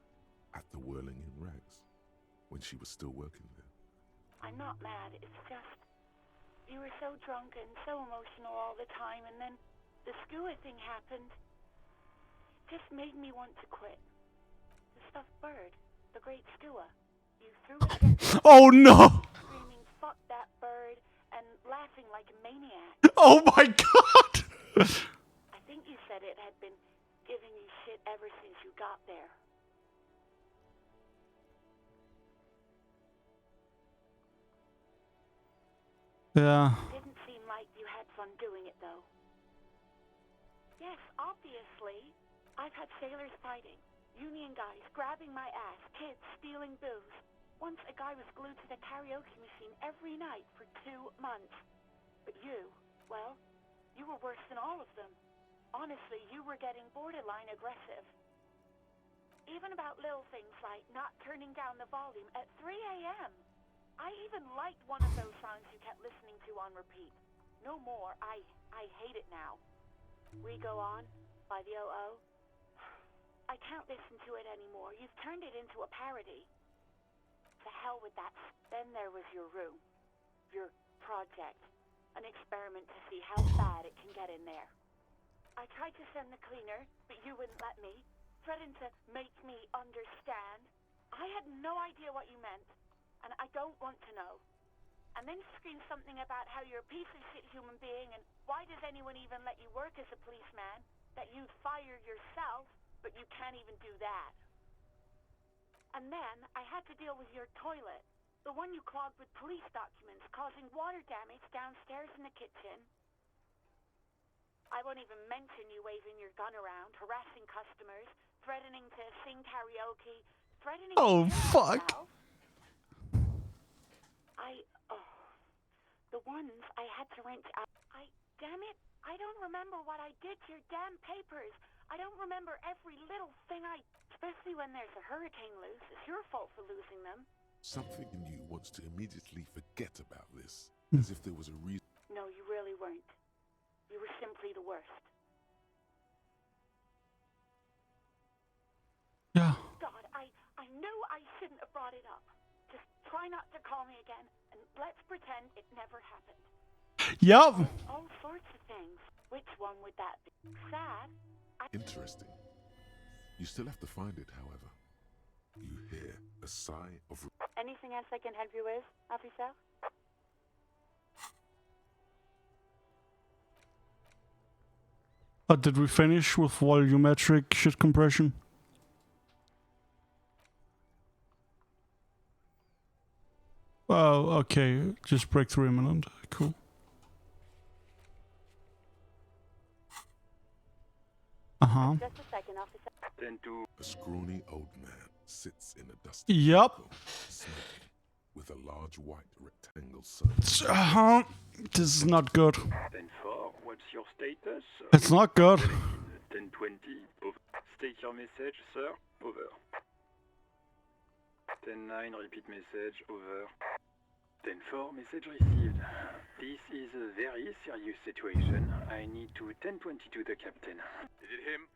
at the Whirling in Rags when she was still working there. I'm not mad, it's just... You were so drunk and so emotional all the time, and then the skua thing happened. It just made me want to quit. The stuffed bird, the great skua, you threw it against me. Oh no! Screaming, fuck that bird, and laughing like a maniac. Oh my god! I think you said it had been giving you shit ever since you got there. Yeah. Didn't seem like you had fun doing it, though. Yes, obviously. I've had sailors fighting, union guys grabbing my ass, kids stealing booze. Once a guy was glued to the karaoke machine every night for 2 months. But you, well, you were worse than all of them. Honestly, you were getting borderline aggressive. Even about little things like not turning down the volume at 3 a.m. I even liked one of those songs you kept listening to on repeat. No more. I hate it now. We Go On by the O.O. I can't listen to it anymore. You've turned it into a parody. To hell with that. Then there was your room. Your project. An experiment to see how bad it can get in there. I tried to send the cleaner, but you wouldn't let me. Threatened to make me understand. I had no idea what you meant. And I don't want to know. And then you scream something about how you're a piece of shit human being, and why does anyone even let you work as a policeman? That you'd fire yourself, but you can't even do that. And then I had to deal with your toilet, the one you clogged with police documents, causing water damage downstairs in the kitchen. I won't even mention you waving your gun around, harassing customers, threatening to sing karaoke, threatening Oh, to kill fuck. yourself. The ones I had to rent out. Damn it, I don't remember what I did to your damn papers. I don't remember every little thing especially when there's a hurricane loose. It's your fault for losing them. Something in you wants to immediately forget about this, as if there was a reason. No, you really weren't. You were simply the worst. Yeah. God, I knew I shouldn't have brought it up. Just try not to call me again, and let's pretend it never happened. Yep. All sorts of things. Which one would that be? Sad? Interesting. You still have to find it, however. You hear a sigh of... Anything else I can help you with, officer? Did we finish with volumetric shit compression? Oh, okay. Just breakthrough imminent. Cool. Uh-huh. Just a second, officer. Then to... A scrawny old man sits in a dusty Yep. cubicle, smoking, with a large white rectangle sign. Uh-huh. This is not good. 10-4, what's your status? It's not good. 10-20, over. State your message, sir. Over. 10-9, repeat message. Over. 10-4, message received. This is a very serious situation. I need to 10-22 the captain. Is it him?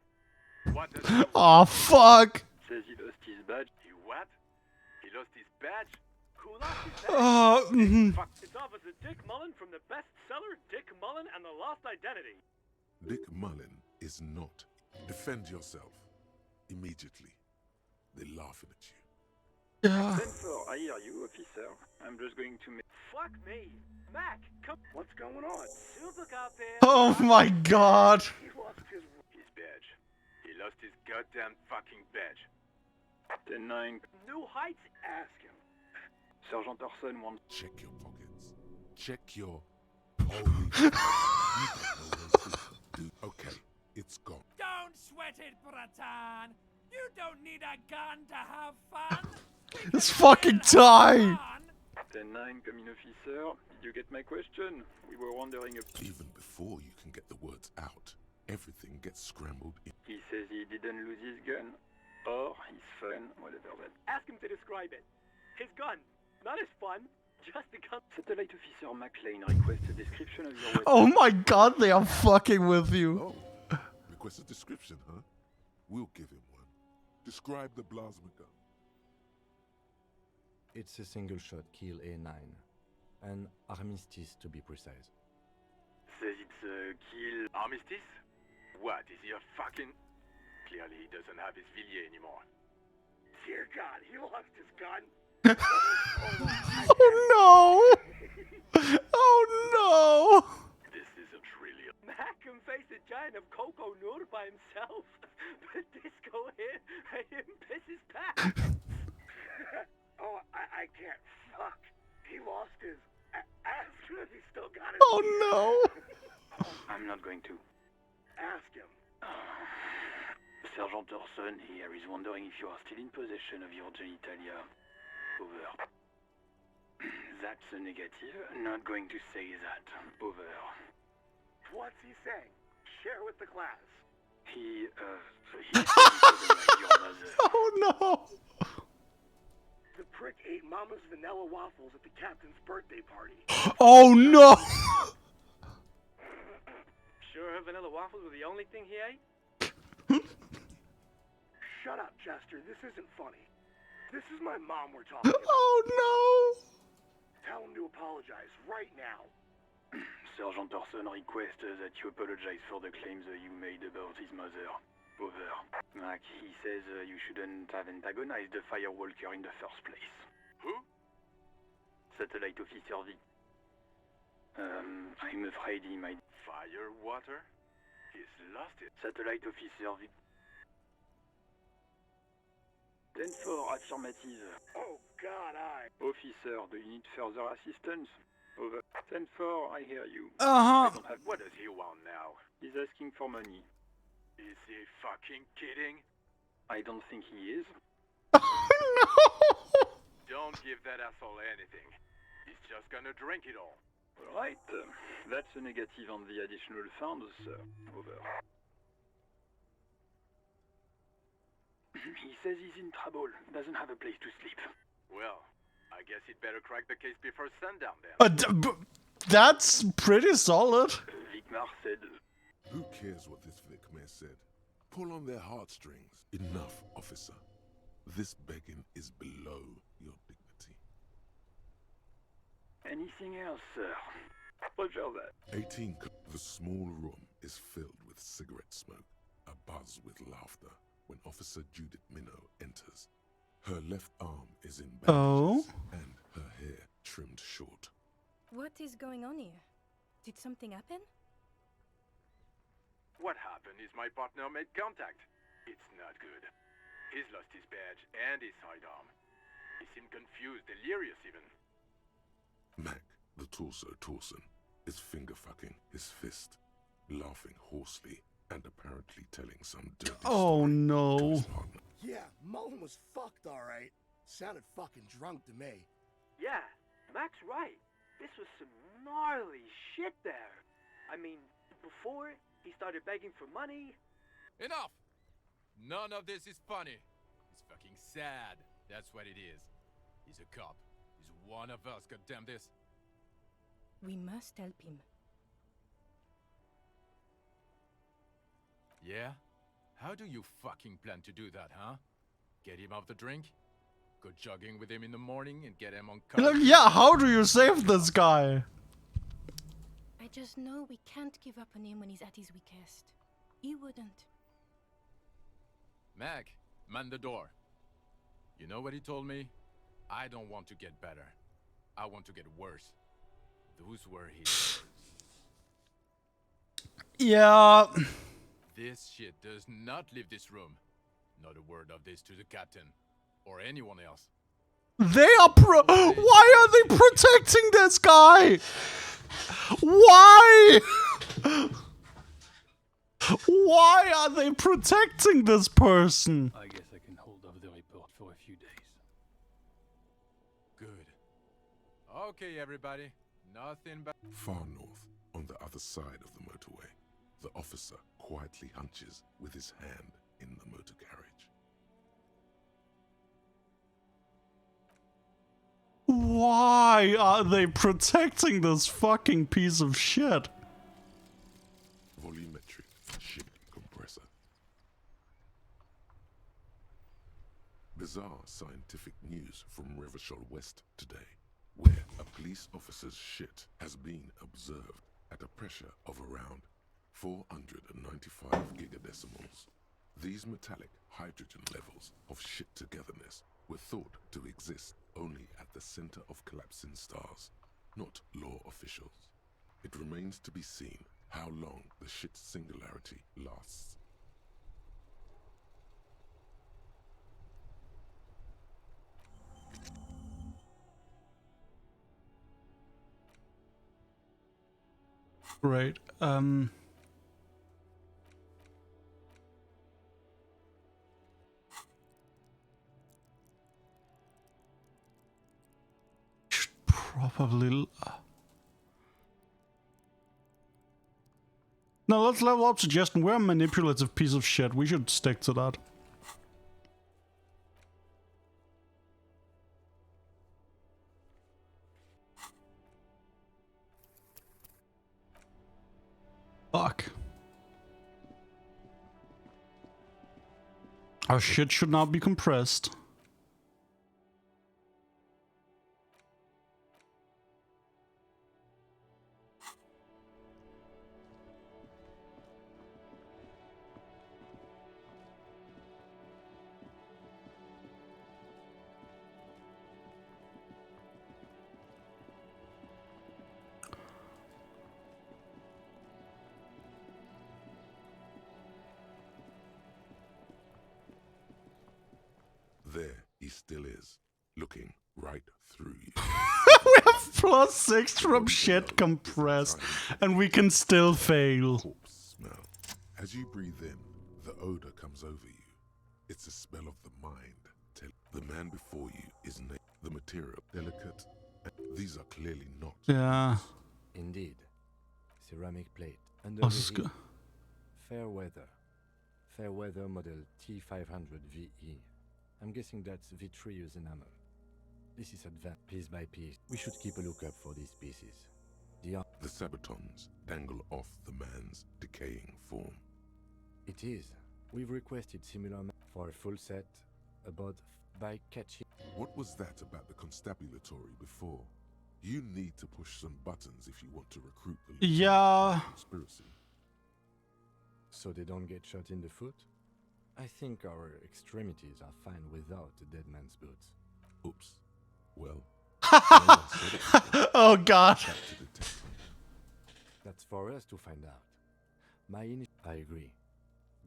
What does he... Oh, fuck! Says he lost his badge. He what? He lost his badge? Who lost his badge? Fuck. It's Officer Dick Mullen from the bestseller Dick Mullen and the Lost Identity. Dick Mullen is not. Defend yourself. Immediately. They're laughing at you. Yeah. 10-4, I hear you, officer. I'm just going to make... Fuck me. Mac, come... What's going on? Super out there. Oh my god. He lost his badge. He lost his goddamn fucking badge. 10-9. New Heights? Ask him. Sergeant Orson wants... Check your pockets. Check your... Holy... You don't know those people, dude. Okay, it's gone. Don't sweat it, Bratan. You don't need a gun to have fun. This fucking tie! 10-9, coming officer. Did you get my question? We were wondering if... Even before you can get the words out, everything gets scrambled in. He says he didn't lose his gun. Or his fun, whatever that... Ask him to describe it. His gun. Not his fun. Just the gun. Satellite officer McLean requests a description of your weapon. Oh my god, they are fucking with you. Oh, request a description, huh? We'll give him one. Describe the plasma gun. It's a single-shot kill A9. An armistice, to be precise. Says it's a kill armistice? What, is he a fucking... Clearly he doesn't have his Villiers anymore. Dear God, he lost his gun. Oh no! Oh no! This isn't really... Mac can face a giant of Coco Noodle by himself. But Disco hit him piss his pants. Oh, I can't. Fuck. He lost his... Ask him if he still got it. Oh no! I'm not going to. Ask him. Sergeant Orson here is wondering if you are still in possession of your genitalia. Over. That's a negative. Not going to say that. Over. What's he saying? Share with the class. He said your mother. Oh no! The prick ate Mama's vanilla waffles at the captain's birthday party. Oh no! Sure her vanilla waffles were the only thing he ate? Shut up, Chester. This isn't funny. This is my mom we're talking about. Oh no! Tell him to apologize right now. Sergeant Orson requests that you apologize for the claims you made about his mother. Over. Mac, he says you shouldn't have antagonized the Firewalker in the first place. Who? Satellite Officer V. I'm afraid he might... Firewater? He's lost it. Satellite Officer V. 10-4, affirmative. Oh, God, Officer, do you need further assistance? Over. 10-4, I hear you. Uh-huh. What does he want now? He's asking for money. Is he fucking kidding? I don't think he is. Oh no! Don't give that asshole anything. He's just gonna drink it all. Alright, that's a negative on the additional funds, sir. Over. He says he's in trouble, doesn't have a place to sleep. Well, I guess he'd better crack the case before sundown then. That's pretty solid. Vicmar said... Who cares what this Vicmar said? Pull on their heartstrings. Enough, officer. This begging is below your dignity. Anything else, sir? Roger that. 18. The small room is filled with cigarette smoke, a buzz with laughter when Officer Judith Minnow enters. Her left arm is in bandages and her hair trimmed short. What is going on here? Did something happen? What happened is my partner made contact. It's not good. He's lost his badge and his sidearm. He seemed confused, delirious even. Mac, the torso Torson, is finger-fucking his fist, laughing hoarsely and apparently telling some dirty story no. to his partner. Yeah, Mullen was fucked, alright. Sounded fucking drunk to me. Yeah, Mac's right. This was some gnarly shit there. I mean, before he started begging for money. Enough! None of this is funny. It's fucking sad. That's what it is. He's a cop. He's one of us, goddamn this. We must help him. Yeah? How do you fucking plan to do that, huh? Get him off the drink? Go jogging with him in the morning and get him on cover? Yeah, how do you save this guy? I just know we can't give up on him when he's at his weakest. He wouldn't. Mac, man the door. You know what he told me? I don't want to get better. I want to get worse. Those were his words. Yeah. This shit does not leave this room. Not a word of this to the captain. Or anyone else. They are why are they protecting this guy? Why? Why are they protecting this person? I guess I can hold off the report for a few days. Good. Okay, everybody. Nothing but... Far north, on the other side of the motorway, the officer quietly hunches with his hand in the motor carriage. Why are they protecting this fucking piece of shit? Volumetric ship compressor. Bizarre scientific news from Revachol West today, where a police officer's shit has been observed at a pressure of around 495 gigadecimals. These metallic hydrogen levels of shit togetherness were thought to exist only at the center of collapsing stars, not law officials. It remains to be seen how long the shit singularity lasts. Right. Should probably. No, let's level up suggestion. We're a manipulative piece of shit. We should stick to that. Fuck. Our shit should not be compressed. There he still is, looking right through you. We have +6 from shit compressed, and we can still fail. Corpse smell. As you breathe in, the odor comes over you. It's a smell of the mind. The man before you is the material delicate. These are clearly not. Yeah. Indeed. Ceramic plate. Under Oh, the heat. Fair weather. Fair weather model T500VE. I'm guessing that's vitreous enamel. This is advanced piece by piece. We should keep a lookout for these pieces. The sabatons dangle off the man's decaying form. It is. We've requested similar for a full set about by catching. What was that about the constabulatory before? You need to push some buttons if you want to recruit the Yeah. conspiracy. So they don't get shot in the foot? I think our extremities are fine without a dead man's boots. Oops. Well. Oh God. That's for us to find out. I agree.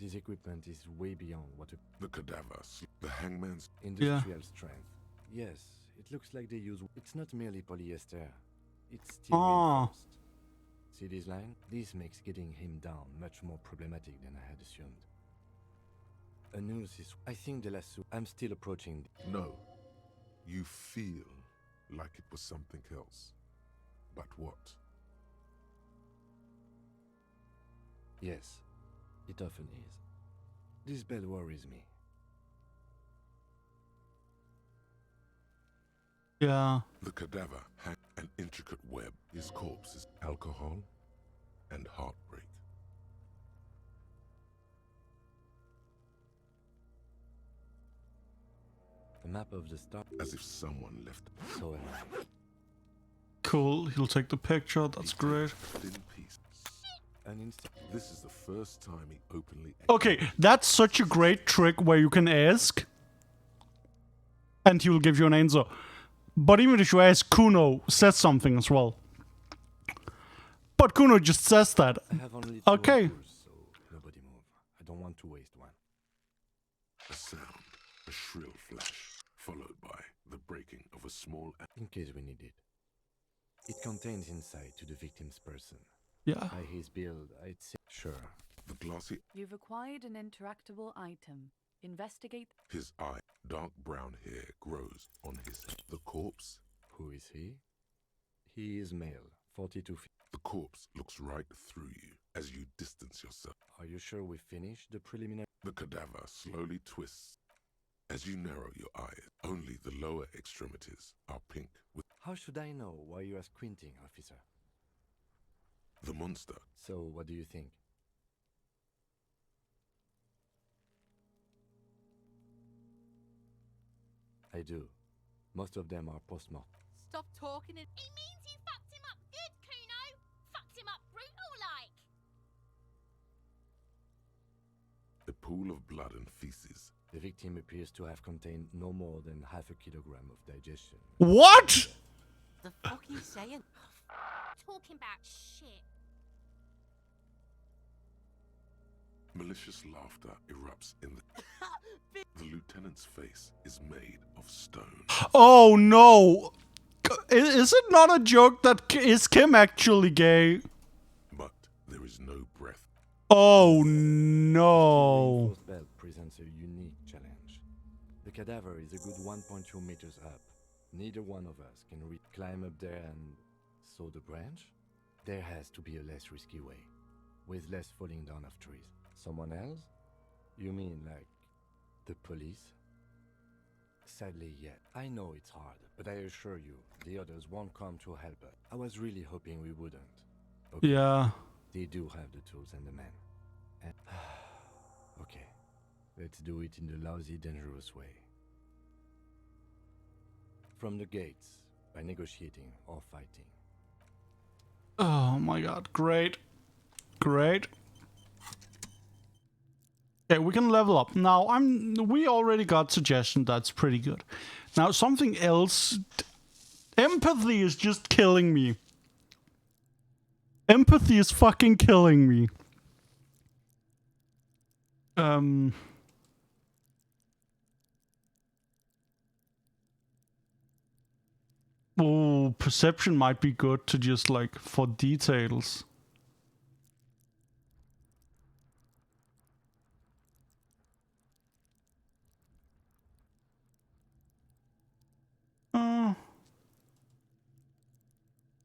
This equipment is way beyond what the cadavers, the hangman's industrial strength. Yes, it looks like they use. It's not merely polyester. It's steel reinforced. See this line? This makes getting him down much more problematic than I had assumed. A noose is. I think the lasso. I'm still approaching. No, you feel like it was something else. But what? Yes, it often is. This bed worries me. Yeah. The cadaver had an intricate web. His corpse is alcohol and heartbreak. A map of the star. As if someone left. So am I. Cool. He'll take the picture. That's great. Thin piece. This is the first time he openly. Okay, that's such a great trick where you can ask, and he will give you an answer. But even if you ask, Kuno says something as well. But Kuno just says that. I have only okay. So nobody move. I don't want to waste one. A sound, a shrill flash, followed by the breaking of a small. In case we need it. It contains insight to the victim's person. Yeah. By his build, I'd say sure. The glossy. You've acquired an interactable item. Investigate. His eye, dark brown hair grows on his head. The corpse. Who is he? He is male, 42 feet. The corpse looks right through you as you distance yourself. Are you sure we finished the preliminary? The cadaver slowly twists. As you narrow your eyes, only the lower extremities are pink with. How should I know why you are squinting, officer? The monster. So, what do you think? I do. Most of them are post-mortem. Stop talking and... It means you fucked him up good, Kuno! Fucked him up brutal-like! A pool of blood and feces. The victim appears to have contained no more than half a kilogram of digestion. What? The fuck are you saying? Talking about shit. Malicious laughter erupts in the... The lieutenant's face is made of stone. Oh no! Is it not a joke that is Kim actually gay? But there is no breath. Oh no! The belt presents a unique challenge. The cadaver is a good 1.2 meters up. Neither one of us can climb up there and saw the branch. There has to be a less risky way, with less falling down of trees. Someone else? You mean like the police? Sadly, yet. I know it's hard, but I assure you, the others won't come to help us. I was really hoping we wouldn't. Okay. Yeah. They do have the tools and the men. And okay, let's do it in the lousy, dangerous way. From the gates, by negotiating or fighting. Oh my god, great. Great. Okay, we can level up. Now, we already got suggestion, that's pretty good. Now, something else. Empathy is just killing me. Empathy is fucking killing me. Oh, perception might be good to just like for details.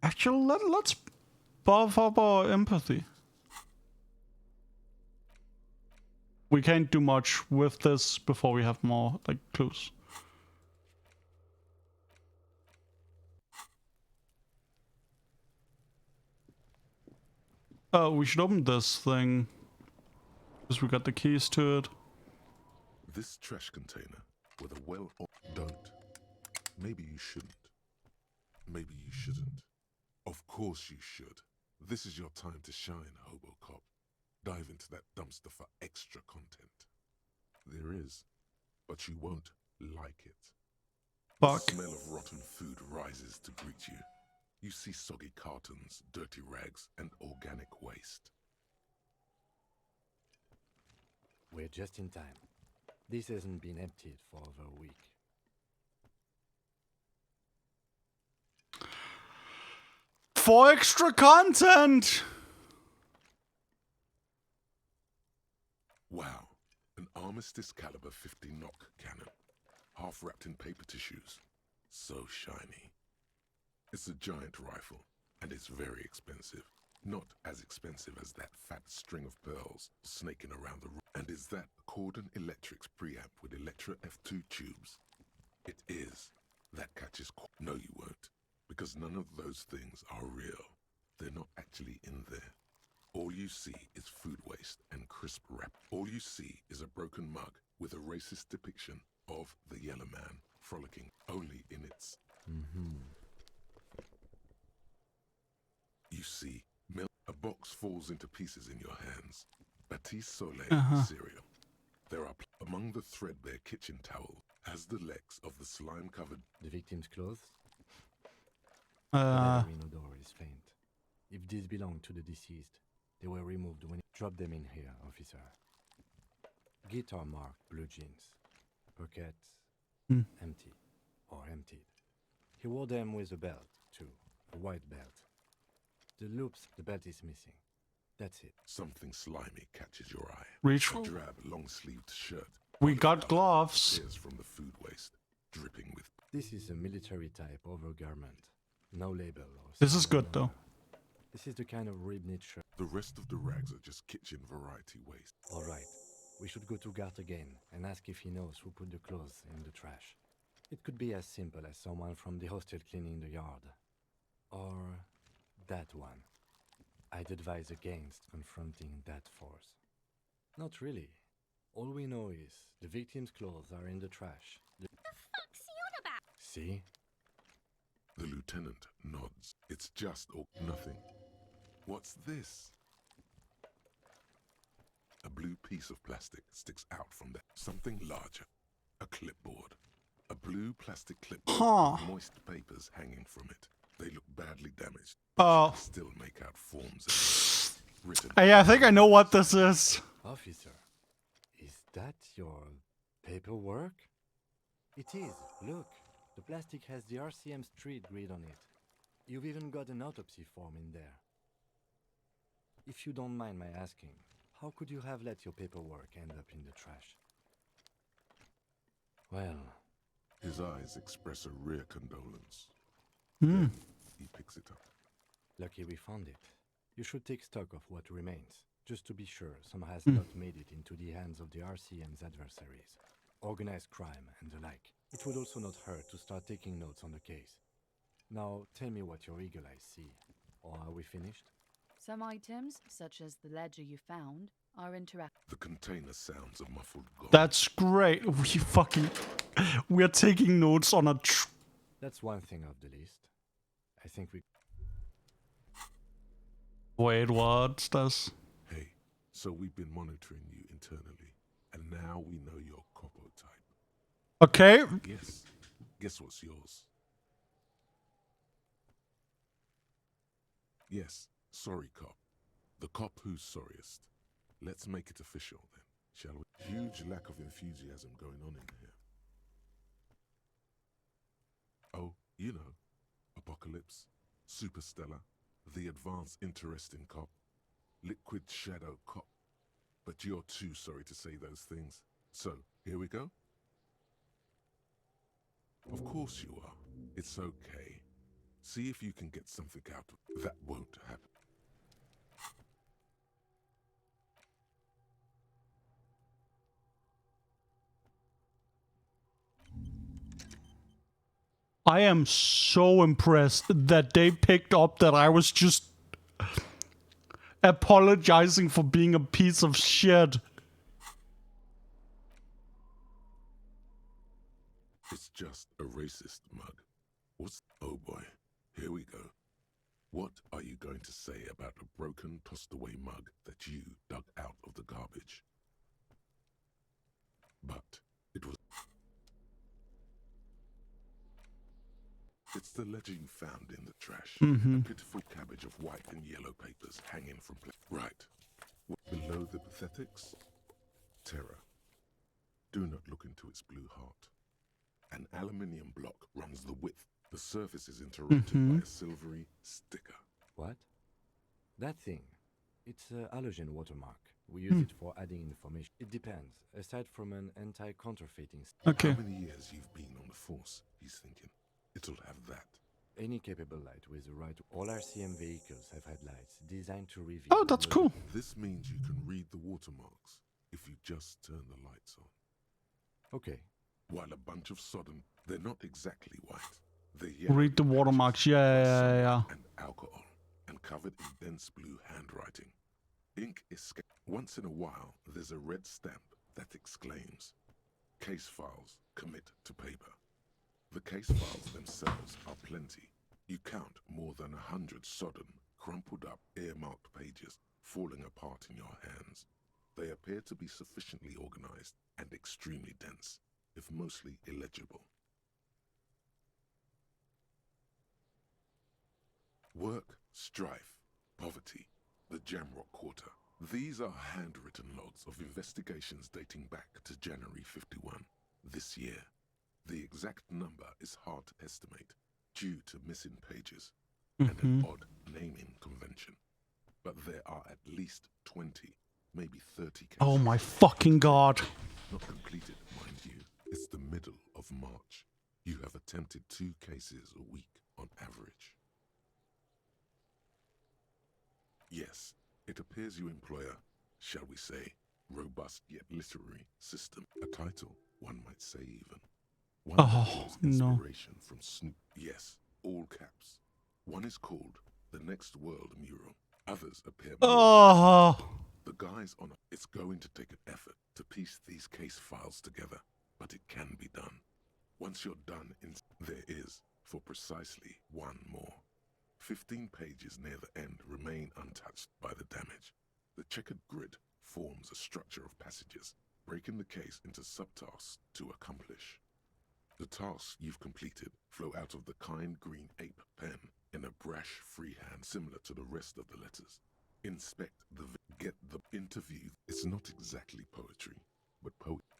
Actually, let's buff up our empathy. We can't do much with this before we have more like clues. Oh, we should open this thing because we got the keys to it. This trash container with a well... Don't. Maybe you shouldn't. Maybe you shouldn't. Of course you should. This is your time to shine, Hobo Cop. Dive into that dumpster for extra content. There is, but you won't like it. Fuck. The smell of rotten food rises to greet you. You see soggy cartons, dirty rags, and organic waste. We're just in time. This hasn't been emptied for over a week. For extra content! Wow, an Armistice caliber 50 knock cannon, half wrapped in paper tissues. So shiny. It's a giant rifle, and it's very expensive. Not as expensive as that fat string of pearls snaking around the room. And is that Cordon Electric's preamp with Electra F2 tubes? It is. That catches. No, you won't. Because none of those things are real. They're not actually in there. All you see is food waste and crisp wrap. All you see is a broken mug with a racist depiction of the Yellow Man frolicking only in its... You see, a box falls into pieces in your hands. Batiste Soleil cereal. There are among the threadbare kitchen towel as the legs of the slime-covered... The victim's clothes? The leather inodor is faint. If these belong to the deceased, they were removed when you dropped them in here, officer. Guitar marked blue jeans. Pockets empty or emptied. He wore them with a belt, too. A white belt. The loops, the belt is missing. That's it. Something slimy catches your eye. Reach. A drab, long-sleeved shirt. We got gloves. Tears from the food waste, dripping with... This is a military-type overgarment. No label or... This is good, though. This is the kind of rib-knit shirt. The rest of the rags are just kitchen variety waste. All right. We should go to Gart again and ask if he knows who put the clothes in the trash. It could be as simple as someone from the hostel cleaning the yard. Or that one. I'd advise against confronting that force. Not really. All we know is the victim's clothes are in the trash. The fuck's he on about? See? The lieutenant nods. It's just or nothing. What's this? A blue piece of plastic sticks out from there. Something larger. A clipboard. A blue plastic clipboard with moist papers hanging from it. They look badly damaged. Oh. Still make out forms written. Hey, I think I know what this is. Officer, is that your paperwork? It is. Look, the plastic has the RCM street grid on it. You've even got an autopsy form in there. If you don't mind my asking, how could you have let your paperwork end up in the trash? Well... His eyes express a rare condolence. He picks it up. Lucky we found it. You should take stock of what remains, just to be sure some has not made it into the hands of the RCM's adversaries. Organized crime and the like. It would also not hurt to start taking notes on the case. Now, tell me what your eagle eyes see. Or are we finished? Some items, such as the ledger you found, are interactive. The container sounds a muffled gong. That's great. We're taking notes on a... That's one thing off the list. I think we... Wait, what's this? Hey, so we've been monitoring you internally, and now we know your Copo type. Okay. Yes. Guess what's yours? Yes, sorry cop. The cop who's sorriest. Let's make it official then, shall we? Huge lack of enthusiasm going on in here. Oh, you know, Apocalypse, Superstellar, the advanced interesting cop, liquid shadow cop. But you're too sorry to say those things. So, here we go? Of course you are. It's okay. See if you can get something out of it. That won't happen. I am so impressed that they picked up that I was just apologizing for being a piece of shit. It's just a racist mug. What's... Oh boy, here we go. What are you going to say about a broken, tossed-away mug that you dug out of the garbage? But it was... It's the legend found in the trash. Mm-hmm. A pitiful cabbage of white and yellow papers hanging from... Right. Below the pathetics? Terror. Do not look into its blue heart. An aluminium block runs the width. The surface is interrupted by a silvery sticker. What? That thing. It's a halogen watermark. We use it for adding information. It depends. Aside from an anti-counterfeiting... Okay. How many years you've been on the force, he's thinking. It'll have that. Any capable light with the right... All RCM vehicles have had lights designed to reveal... Oh, that's cool. This means you can read the watermarks if you just turn the lights on. Okay. While a bunch of sodden, they're not exactly white. They're yellow. Read the watermarks. Yeah. And alcohol, and covered in dense blue handwriting. Ink is once in a while. There's a red stamp that exclaims, "Case files commit to paper." The case files themselves are plenty. You count more than 100 sodden, crumpled up, earmarked pages falling apart in your hands. They appear to be sufficiently organized and extremely dense, if mostly illegible. Work, strife, poverty, the Jamrock Quarter. These are handwritten logs of investigations dating back to January 51, this year. The exact number is hard to estimate due to missing pages and an odd naming convention. But there are at least 20, maybe 30 cases. Oh my fucking god. Not completed, mind you. It's the middle of March. You have attempted 2 cases a week on average. Yes, it appears you employ a, shall we say, robust yet literary system. A title, one might say even. One that draws inspiration from Snoop. Yes, all caps. One is called The Next World Mural. Others appear more. The guys on it's going to take an effort to piece these case files together, but it can be done. Once you're done, there is, for precisely one more. 15 pages near the end remain untouched by the damage. The checkered grid forms a structure of passages, breaking the case into subtasks to accomplish. The tasks you've completed flow out of the kind green ape pen in a brash freehand similar to the rest of the letters. Inspect the get the interview. It's not exactly poetry, but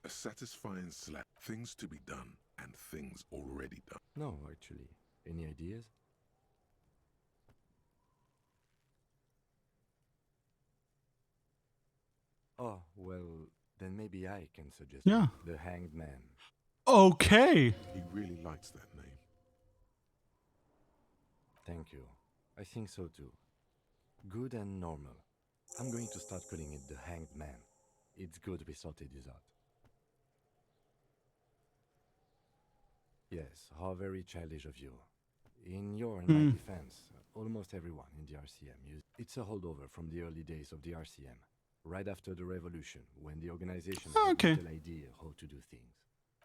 a satisfying slap. Things to be done and things already done. No, actually. Any ideas? Oh, well, then maybe I can suggest The Hanged Man. Okay. He really likes that name. Thank you. I think so too. Good and normal. I'm going to start calling it The Hanged Man. It's good we sorted this out. Yes, how very childish of you. In your and my defense, almost everyone in the RCM used... It's a holdover from the early days of the RCM, right after the revolution, when the organization had little idea how to do things.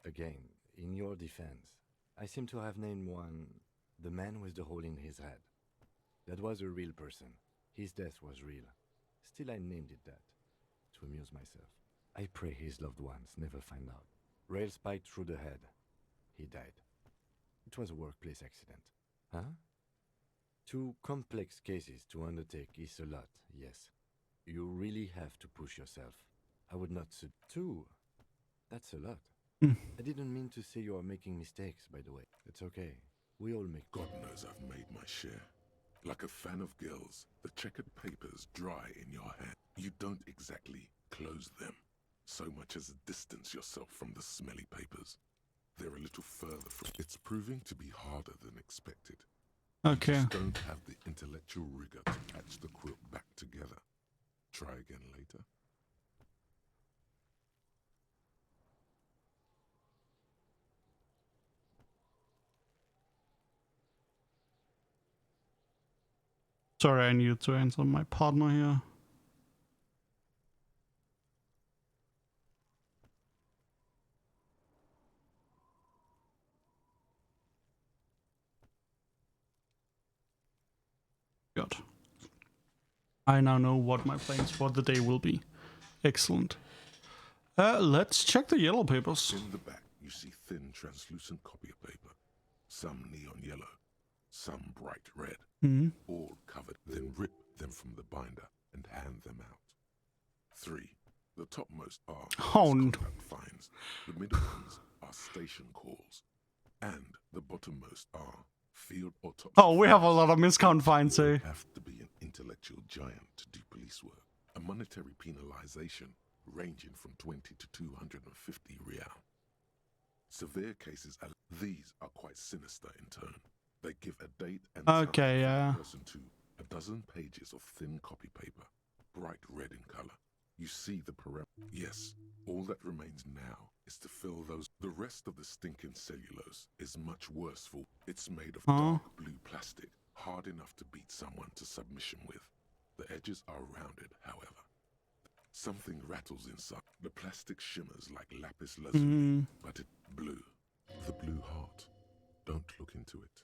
Again, in your defense, I seem to have named one the man with the hole in his head. That was a real person. His death was real. Still, I named it that, to amuse myself. I pray his loved ones never find out. Rail spiked through the head. He died. It was a workplace accident. Huh? 2 complex cases to undertake is a lot, yes. You really have to push yourself. I would not say 2. That's a lot. I didn't mean to say you are making mistakes, by the way. It's okay. We all make... God knows I've made my share. Like a fan of girls, the checkered papers dry in your hand. You don't exactly close them, so much as distance yourself from the smelly papers. They're a little further from... It's proving to be harder than expected. Okay. You just don't have the intellectual rigor to patch the quilt back together. Try again later. Sorry, I need to answer my partner here. I now know what my plans for the day will be. Excellent. Let's check the yellow papers. In the back, you see thin, translucent copy of paper. Some neon yellow, some bright red, all covered. Then rip them from the binder and hand them out. 3. The topmost are contact fines. The middle ones are station calls. And the bottommost are field autopsy. Oh, we have a lot of miscount fines, eh? You have to be an intellectual giant to do police work. A monetary penalization ranging from 20 to 250 real. Severe cases, these are quite sinister in turn. They give a date and time for the person to a dozen pages of thin copy paper, bright red in color. You see the parameter. Yes, all that remains now is to fill those. The rest of the stinking cellulose is much worse for. It's made of dark blue plastic, hard enough to beat someone to submission with. The edges are rounded, however. Something rattles inside. The plastic shimmers like lapis lazuli, but it's blue. The blue heart. Don't look into it.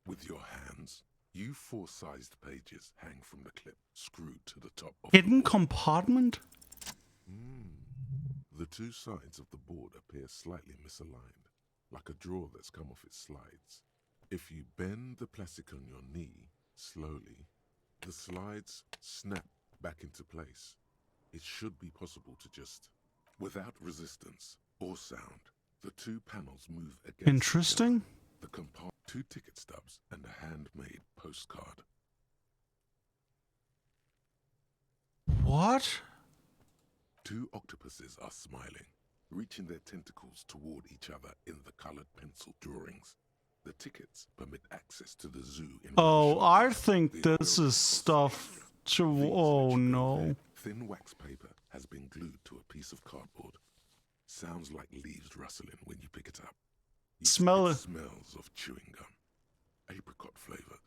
With your hands, you 4-sized pages hang from the clip, screwed to the top of hidden compartment? The 2 sides of the board appear slightly misaligned, like a drawer that's come off its slides. If you bend the plastic on your knee slowly, the slides snap back into place. It should be possible to just, without resistance or sound, the 2 panels move against Interesting. the compartment. 2 ticket stubs and a handmade postcard. What? 2 octopuses are smiling, reaching their tentacles toward each other in the colored pencil drawings. The tickets permit access to the zoo in I think this is stuff to... Oh no. Thin wax paper has been glued to a piece of cardboard. Sounds like leaves rustling when you pick it up. Smell it. Smells of chewing gum. Apricot flavored.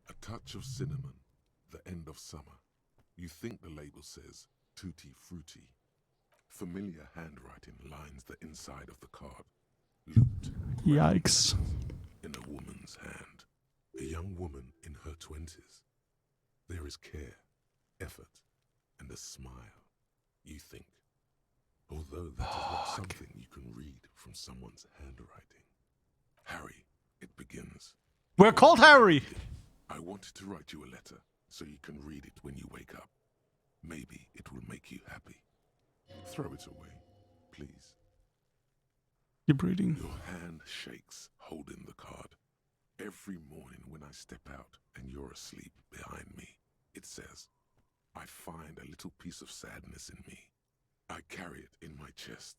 A touch of cinnamon. The end of summer. You think the label says tutti frutti. Familiar handwriting lines the inside of the card. Looped. Yikes. In a woman's hand. A young woman in her 20s. There is care, effort, and a smile. You think. Although that is not something you can read from someone's handwriting. Harry, it begins. We're called Harry! I wanted to write you a letter so you can read it when you wake up. Maybe it will make you happy. Throw it away, please. Keep reading. Your hand shakes, holding the card. Every morning when I step out and you're asleep behind me, it says, I find a little piece of sadness in me. I carry it in my chest,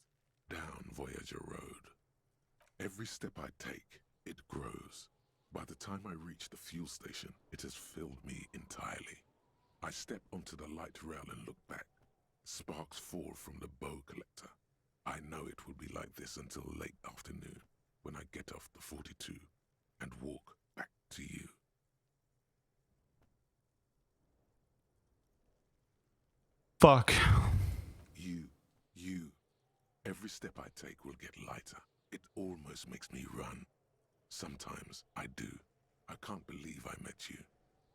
down Voyager Road. Every step I take, it grows. By the time I reach the fuel station, it has filled me entirely. I step onto the light rail and look back. Sparks fall from the bow collector. I know it will be like this until late afternoon, when I get off the 42 and walk back to you. Fuck. You. Every step I take will get lighter. It almost makes me run. Sometimes I do. I can't believe I met you.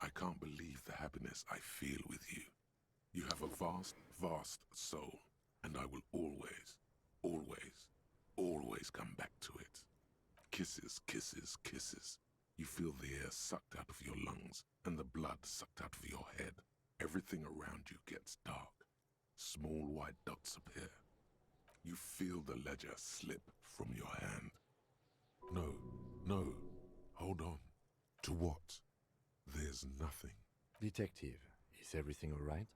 I can't believe the happiness I feel with you. You have a vast, vast soul, and I will always, always, always come back to it. Kisses, kisses, kisses. You feel the air sucked out of your lungs and the blood sucked out of your head. Everything around you gets dark. Small white dots appear. You feel the ledger slip from your hand. No, hold on. To what? There's nothing. Detective, is everything all right?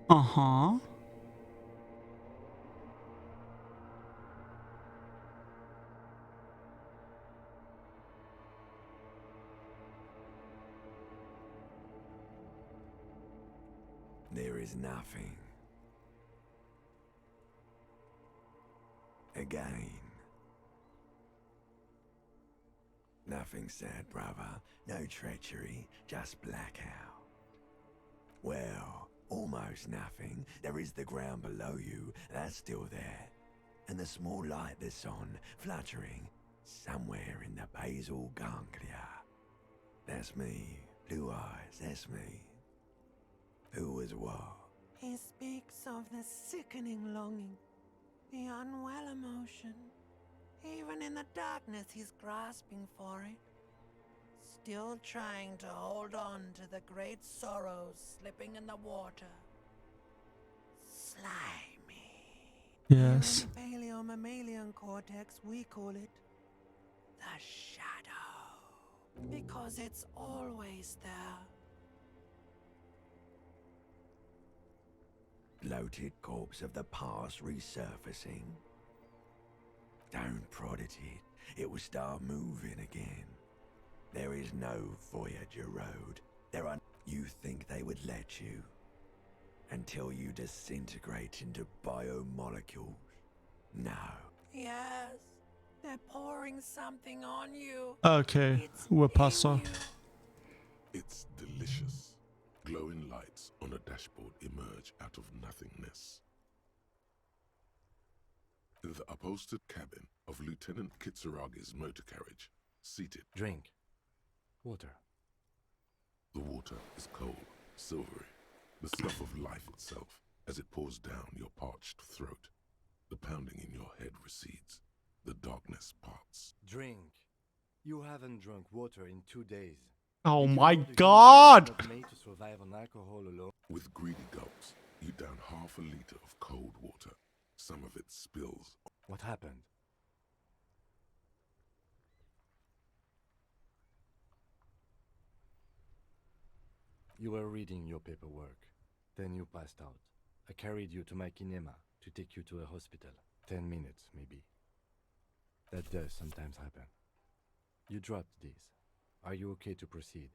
Uh-huh. There is nothing. Again. Nothing sad, brother. No treachery, just blackout. Well, Almost nothing. There is the ground below you. That's still there. And the small light that's on, fluttering, somewhere in the basal ganglia. That's me. Blue eyes, that's me. Who was what? He speaks of the sickening longing, the unwell emotion. Even in the darkness, he's grasping for it. Still trying to hold on to the great sorrows slipping in the water. Slimy. Yes. Here in the paleo-mammalian cortex, we call it the shadow. Because it's always there. Bloated corpse of the past resurfacing. Don't prod at it. It will start moving again. There is no Voyager Road. There are... You think they would let you? Until you disintegrate into biomolecules? No. Yes, they're pouring something on you. Okay, we're past her. It's delicious. Glowing lights on a dashboard emerge out of nothingness. In the upholstered cabin of Lieutenant Kitsuragi's motor carriage, seated. Drink. Water. The water is cold, silvery, the stuff of life itself as it pours down your parched throat. The pounding in your head recedes. The darkness parts. Drink. You haven't drunk water in 2 days. Oh my god! Not made to survive on alcohol alone. With greedy gulps, you down half a liter of cold water. Some of it spills. What happened? You were reading your paperwork. Then you passed out. I carried you to my kinema to take you to a hospital. 10 minutes, maybe. That does sometimes happen. You dropped these. Are you okay to proceed?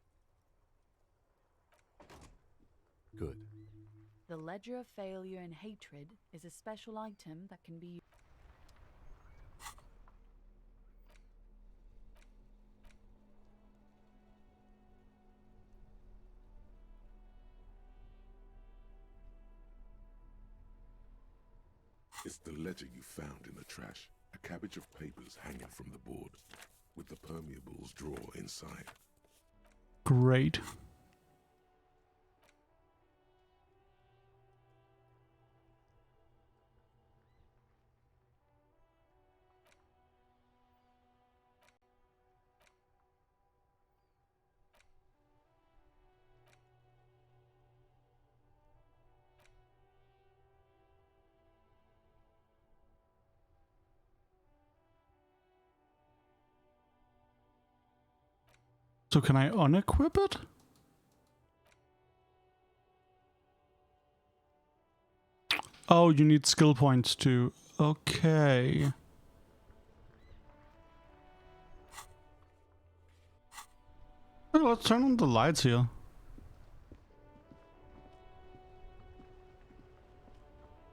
Good. The Ledger of Failure and Hatred is a special item that can be used. It's the ledger you found in the trash. A cabbage of papers hanging from the board, with the permeables drawer inside. Great. So can I unequip it? Oh, you need skill points too. Okay. Oh, let's turn on the lights here.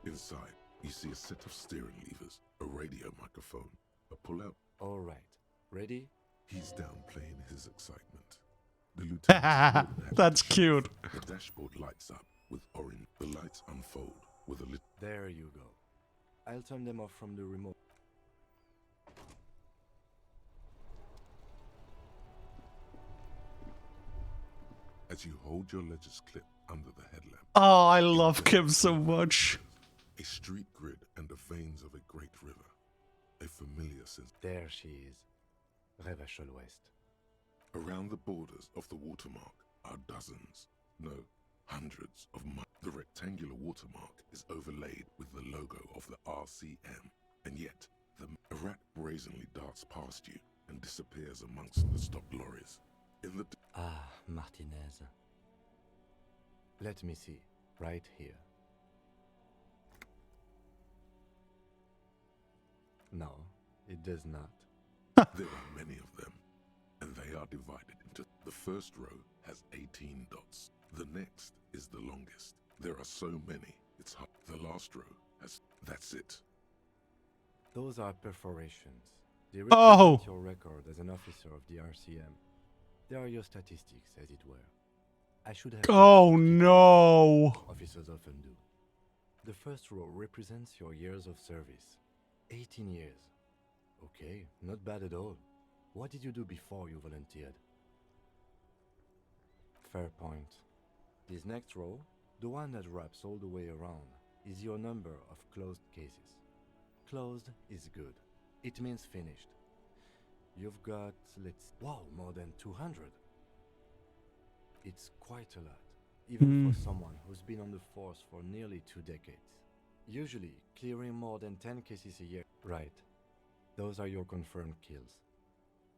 Inside, you see a set of steering levers, a radio microphone, a pull-out. All right. Ready? He's downplaying his excitement. The lieutenant. That's cute. The dashboard lights up with orange. The lights unfold with a lit. There you go. I'll turn them off from the remote. As you hold your ledger's clip under the headlamp. Oh, I love Kim so much. A street grid and the veins of a great river. A familiar sense. There she is. Revachol West. Around the borders of the watermark are dozens, no, hundreds of The rectangular watermark is overlaid with the logo of the RCM, and yet the rat brazenly darts past you and disappears amongst the stopped lorries. In the Ah, Martinez. Let me see. Right here. No, it does not. There are many of them, and they are divided into... The first row has 18 dots. The next is the longest. There are so many, it's hard. The last row has... That's it. Those are perforations. They Oh! represent your record as an officer of the RCM. They are your statistics, as it were. I should have. Oh no! Officers often do. The first row represents your years of service. 18 years. Okay, not bad at all. What did you do before you volunteered? Fair point. This next row, the one that wraps all the way around, is your number of closed cases. Closed is good. It means finished. You've got, wow, more than 200. It's quite a lot, even for someone who's been on the force for nearly 2 decades. Usually, clearing more than 10 cases a year. Right. Those are your confirmed kills.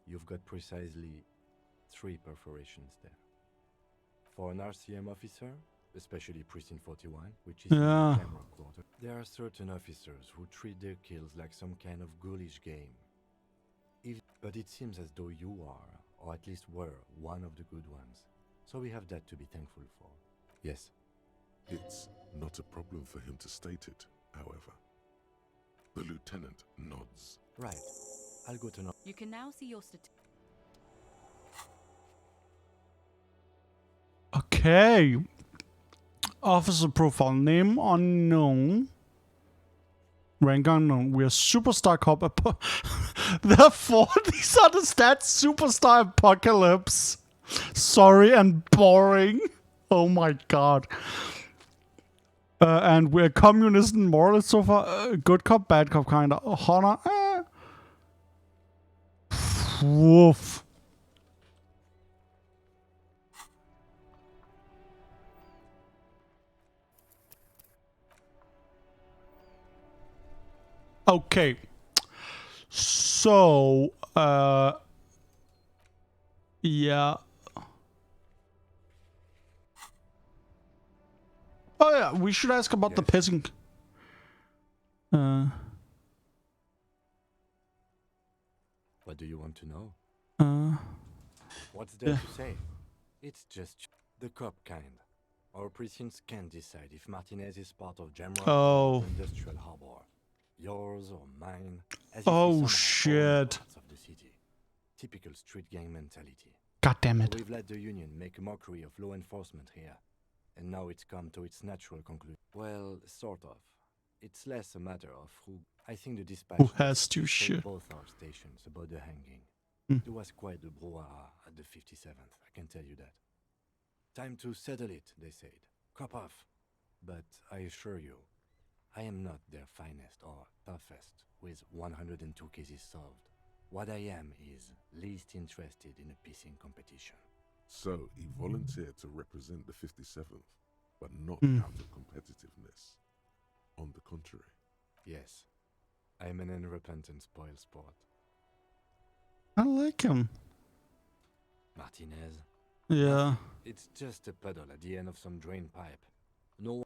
You've got precisely 3 perforations there. For an RCM officer, especially Precinct 41, which is in the camera quarter, there are certain officers who treat their kills like some kind of ghoulish game. But it seems as though you are, or at least were, one of the good ones. So we have that to be thankful for. Yes. It's not a problem for him to state it, however. The lieutenant nods. Right. I'll go to know. You can now see your Okay. Officer profile. Name unknown. Rank unknown. We are superstar cop. Therefore, these are the stats. Superstar apocalypse. Sorry and boring. Oh my god. And we're communist and moralist so far. Good cop, bad cop, kinda. Honor. Woof. Okay. So, yeah. Oh yeah, we should ask about the pissing. What do you want to know? Uh, What's there to say? It's just the cop kind. Our precincts can decide if Martinez is part of Jamrock or Industrial Harbor. Yours or mine. As if we shit. Parts of the city. Typical street gang mentality. God damn it. We've let the union make a mockery of law enforcement here. And now it's come to its natural conclusion. Well, sort of. It's less a matter of who. I think the dispatch who has to shit. Both our stations about the hanging. There was quite the brouhaha at the 57th, I can tell you that. Time to settle it, they said. Cop off. But I assure you, I am not their finest or toughest with 102 cases solved. What I am is least interested in a pissing competition. So he volunteered to represent the 57th, but not out of competitiveness. On the contrary. Yes. I'm an unrepentant spoil sport. I like him. Martinez? Yeah. It's just a puddle at the end of some drain pipe. No.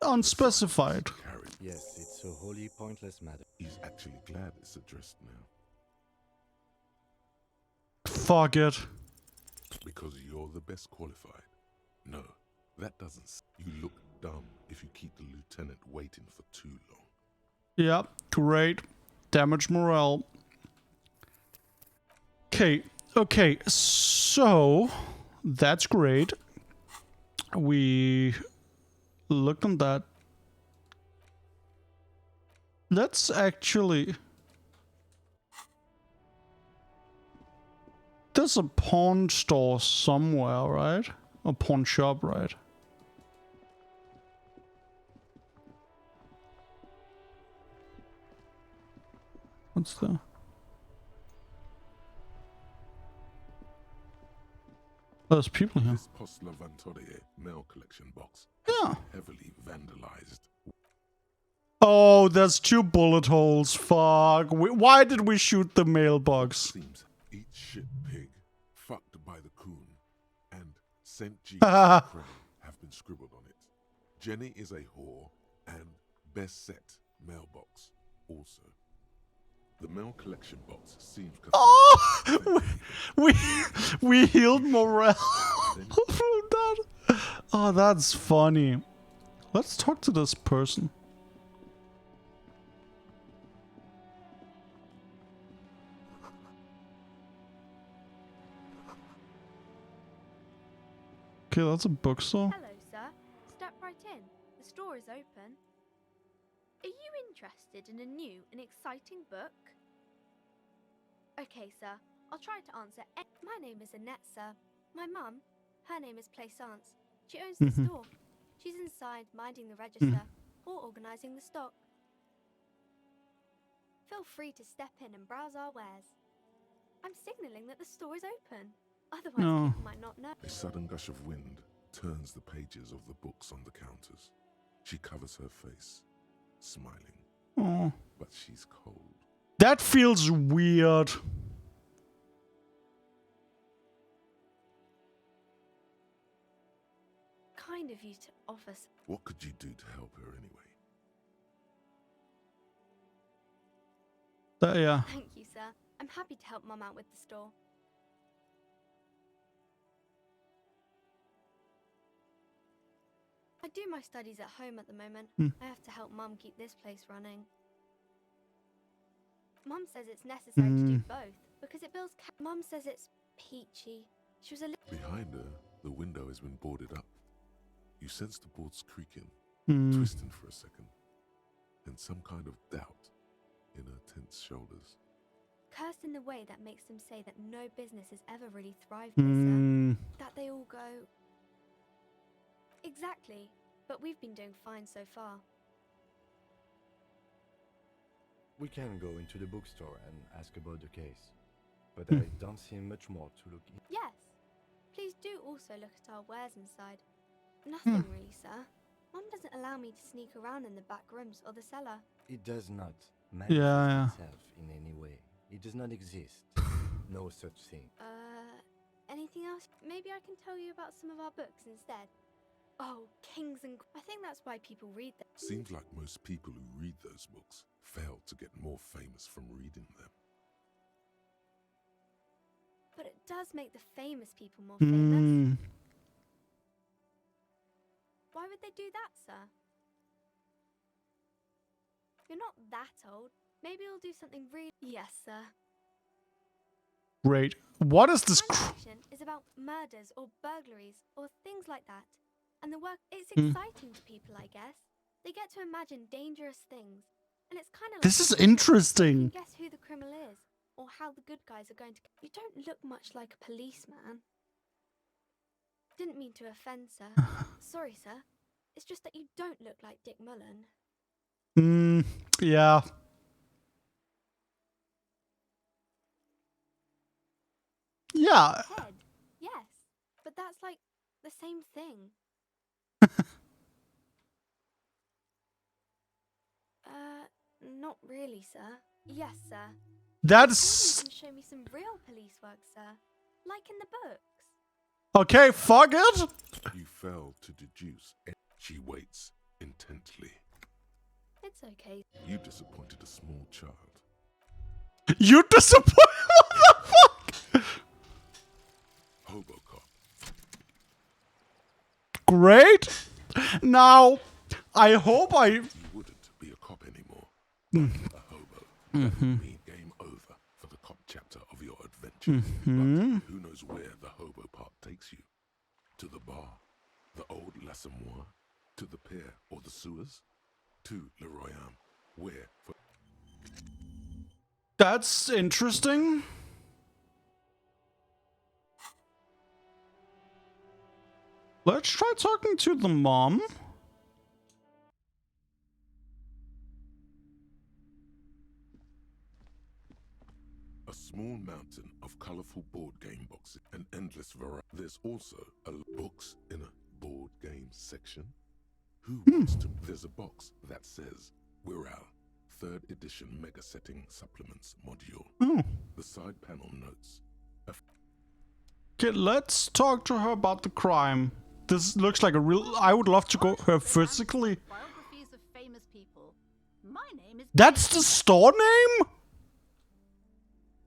Unspecified. Yes, it's a wholly pointless matter. He's actually glad it's addressed now. Fuck it. Because you're the best qualified. No, that doesn't. You look dumb if you keep the lieutenant waiting for too long. Yeah, great. Damage morale. Okay, so that's great. We looked on that. Let's actually... There's a pawn store somewhere, right? A pawn shop, right? What's the... There's people here. This Post Levantorie mail collection box Yeah. Heavily vandalized. Oh, there's 2 bullet holes. Fuck. Why did we shoot the mailbox? Seems eat shit pig, fucked by the coon, and St. G have been scribbled on it. Jenny is a whore, and best set mailbox also. The mail collection box seems... Oh! we healed morale from that. Oh, that's funny. Let's talk to this person. Okay, that's a bookstore. Hello, sir. Step right in. The store is open. Are you interested in a new and exciting book? Okay, sir. I'll try to answer. My name is Annette, sir. My mum, her name is Plaisance. She owns the store. She's inside minding the register or organising the stock. Feel free to step in and browse our wares. I'm signalling that the store is open. Otherwise, people might not know. A sudden gush of wind turns the pages of the books on the counters. She covers her face, smiling. Oh. But she's cold. That feels weird. Kind of you to offer. What could you do to help her anyway? Yeah. Thank you, sir. I'm happy to help Mum out with the store. I do my studies at home at the moment. I have to help Mum keep this place running. Mum says it's necessary to do both because it builds. Mum says it's peachy. She was a little. Behind her, the window has been boarded up. You sense the boards creaking, twisting for a second, and some kind of doubt in her tense shoulders. Cursed in the way that makes them say that no business has ever really thrived here, sir. That they all go. Exactly, but we've been doing fine so far. We can go into the bookstore and ask about the case, but I don't see much more to look in. Yes. Please do also look at our wares inside. Nothing really, sir. Mum doesn't allow me to sneak around in the back rooms or the cellar. It does not manifest itself in any way. It does not exist. No such thing. Anything else? Maybe I can tell you about some of our books instead. Oh, Kings and... I think that's why people read them. Seems like most people who read those books fail to get more famous from reading them. But it does make the famous people more famous. Why would they do that, sir? You're not that old. Maybe we'll do something really... Yes, sir. Great. What is this? My section is about murders or burglaries or things like that. And the work, it's exciting to people, I guess. They get to imagine dangerous things. And it's kind of like... This is interesting. You can guess who the criminal is or how the good guys are going to... You don't look much like a policeman. Didn't mean to offend, sir. Sorry, sir. It's just that you don't look like Dick Mullen. Yeah. Yeah. Head, yes. But that's like the same thing. Not really, sir. Yes, sir. That's... You can show me some real police work, sir. Like in the books. Okay, fuck it. You fail to deduce. She waits intently. It's okay. You disappointed a small child. You disappointed? What the fuck? Hobocop. Great. Now, I hope You wouldn't be a cop anymore. A hobo. That would mean game over for the cop chapter of your adventure. But who knows where the hobo part takes you? To the bar? The old L'Assommoir? To the pier or the sewers? To Le Royaume? Where? For That's interesting. Let's try talking to the mom. a small mountain of colorful board game boxes and endless variety. There's also books in a board game section. Who wants to? There's a box that says Wirral 3rd edition mega setting supplements module. The side panel notes. Okay, let's talk to her about the crime. This looks like a real... I would love to go her physically. Biographies of famous people. My name is... That's the store name?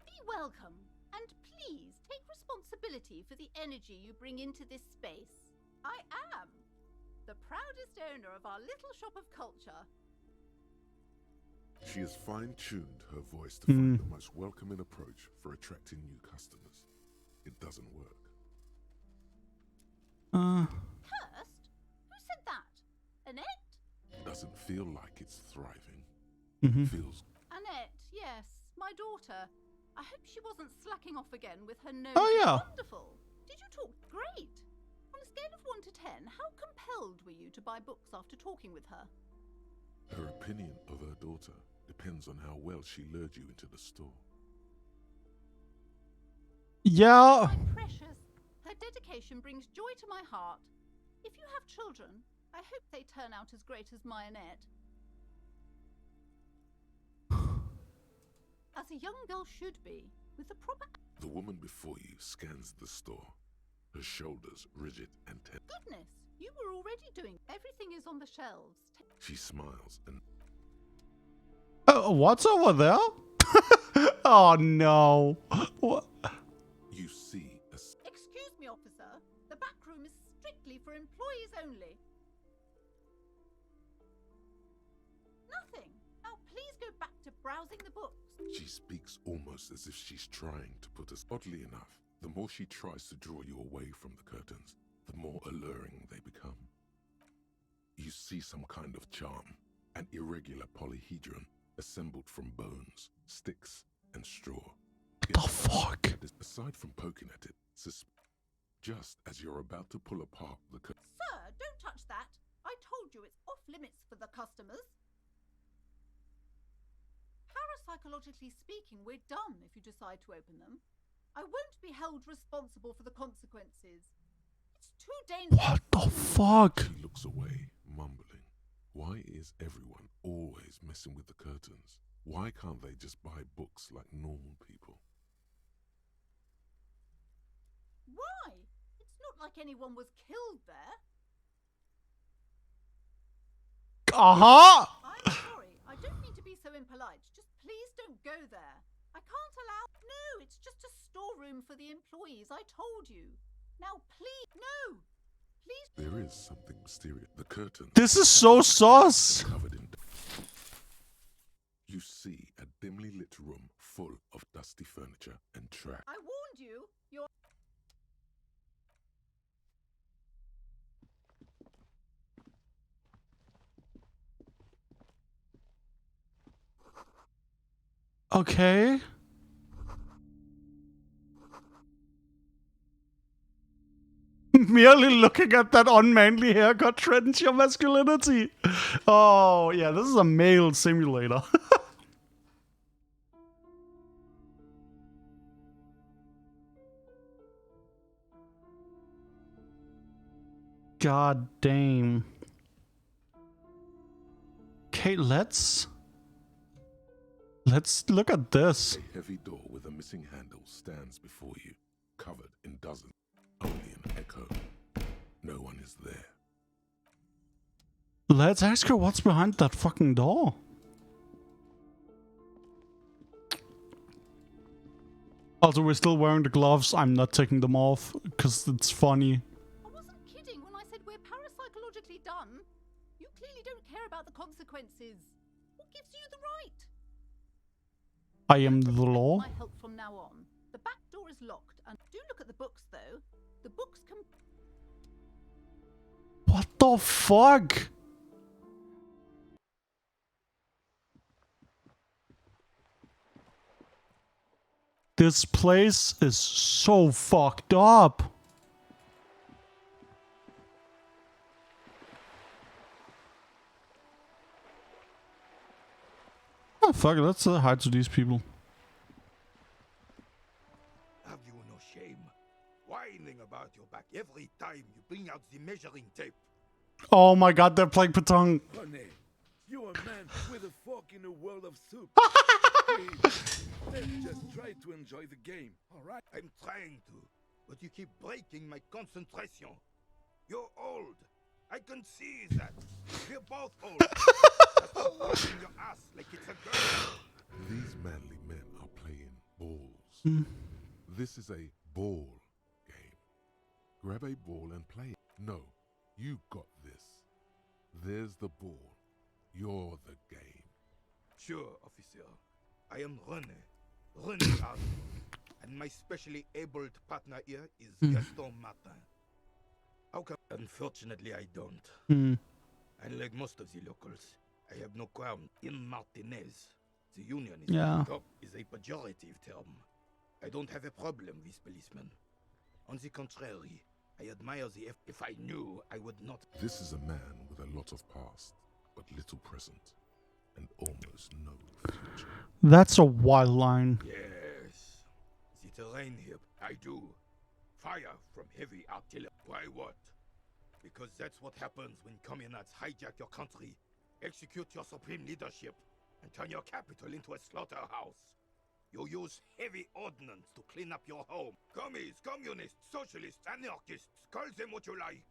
Be welcome, and please take responsibility for the energy you bring into this space. I am the proudest owner of our little shop of culture. She has fine-tuned her voice to find the most welcoming approach for attracting new customers. It doesn't work. Cursed? Who said that? Annette? Doesn't feel like it's thriving. Feels... Annette, yes, my daughter. I hope she wasn't slacking off again with her nose. Oh, yeah. Wonderful. Did you talk? Great. On a scale of 1 to 10, how compelled were you to buy books after talking with her? Her opinion of her daughter depends on how well she lured you into the store. Yeah. My precious, her dedication brings joy to my heart. If you have children, I hope they turn out as great as my Annette. As a young girl should be, with the proper... The woman before you scans the store, her shoulders rigid and tense. Goodness, you were already doing... Everything is on the shelves. She smiles and... What's over there? Oh, no. What? You see a... Excuse me, officer. The back room is strictly for employees only. Nothing. Now please go back to browsing the books. She speaks almost as if she's trying to put us... Oddly enough, the more she tries to draw you away from the curtains, the more alluring they become. You see some kind of charm, an irregular polyhedron assembled from bones, sticks, and straw. What the fuck? Aside from poking at it, just as you're about to pull apart the curtain... Sir, don't touch that. I told you it's off limits for the customers. Parapsychologically speaking, we're done if you decide to open them. I won't be held responsible for the consequences. It's too dangerous. What the fuck? She looks away, mumbling. Why is everyone always messing with the curtains? Why can't they just buy books like normal people? Why? It's not like anyone was killed there. Uh-huh. I'm sorry. I don't mean to be so impolite. Just please don't go there. I can't allow... No, it's just a storeroom for the employees. I told you. Now, please... No! Please... There is something mysterious. The curtain... This is so sus. Covered in... You see a dimly lit room full of dusty furniture and trash. I warned you. You're... Okay. Merely looking at that unmanly haircut threatens your masculinity. Oh, yeah, this is a male simulator. God damn. Okay, let's look at this. A heavy door with a missing handle stands before you, covered in dozens. Only an echo. No one is there. Let's ask her what's behind that fucking door. Also, we're still wearing the gloves. I'm not taking them off because it's funny. I wasn't kidding when I said we're parapsychologically done. You clearly don't care about the consequences. What gives you the right? I am the law. My help from now on. The back door is locked, and do look at the books, though. The books can... What the fuck? This place is so fucked up. Oh fuck it, let's hide to these people. Have you no shame? Whining about your back every time you bring out the measuring tape. Oh my god, they're playing Patong. Honey, you're a man with a fork in a world of soup. Let's just try to enjoy the game, alright? I'm trying to, but you keep breaking my concentration. You're old. I can see that. We're both old. Stop your ass like it's a girl. These manly men are playing balls. This is a ball game. Grab a ball and play it. No, you got this. There's the ball. You're the game. Sure, officer. I am René Arnold. And my specially abled partner here is Gaston Martin. How come? Unfortunately, I don't. Unlike most of the locals, I have no crown in Martinez. The union is is a pejorative term. I don't have a problem with policemen. On the contrary, I admire the if I knew, I would not. This is a man with a lot of past, but little present, and almost no future. That's a wild line. Yes. The terrain here, I do. Fire from heavy artillery. Why what? Because that's what happens when communards hijack your country, execute your supreme leadership, and turn your capital into a slaughterhouse. You use heavy ordnance to clean up your home. Commies, communists, socialists, anarchists, call them what you like.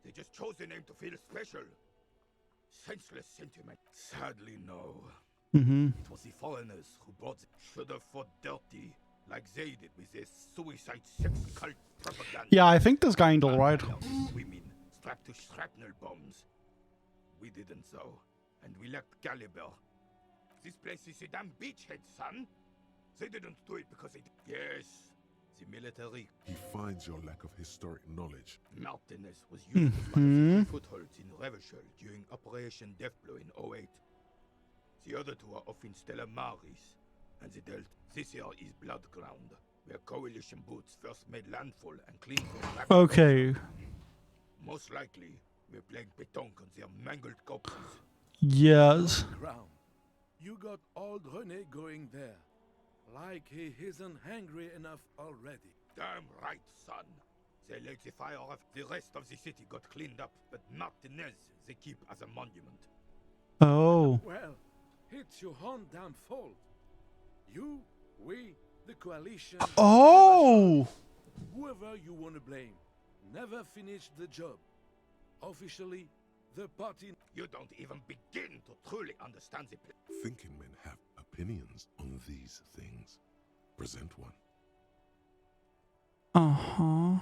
They just chose the name to feel special. Senseless sentiment. Sadly, no. It was the foreigners who brought it. Should have fought dirty, like they did with their suicide sex cult propaganda. Yeah, I think this guy ain't alright. Women strapped to shrapnel bombs. We didn't so, and we lacked caliber. This place is a damn beachhead, son. They didn't do it because they... Yes, the military. He finds your lack of historic knowledge. Martinez was used as one of the footholds in Revachol during Operation Deathblow in 08. The other two are off in Stella Maris and the Delta. This here is Blood Ground, where coalition boots first made landfall and cleaned from... Okay. Most likely, we're playing pétanque on their mangled corpses. Yes. Ground. You got old René going there. Like he isn't hungry enough already. Damn right, son. They let the fire off. The rest of the city got cleaned up, but Martinez they keep as a monument. Oh. Well, it's your own damn fault. You, we, the coalition... Oh! Whoever you want to blame never finished the job. Officially, the party... You don't even begin to truly understand the plan. Thinking men have opinions on these things. Present one. Uh-huh.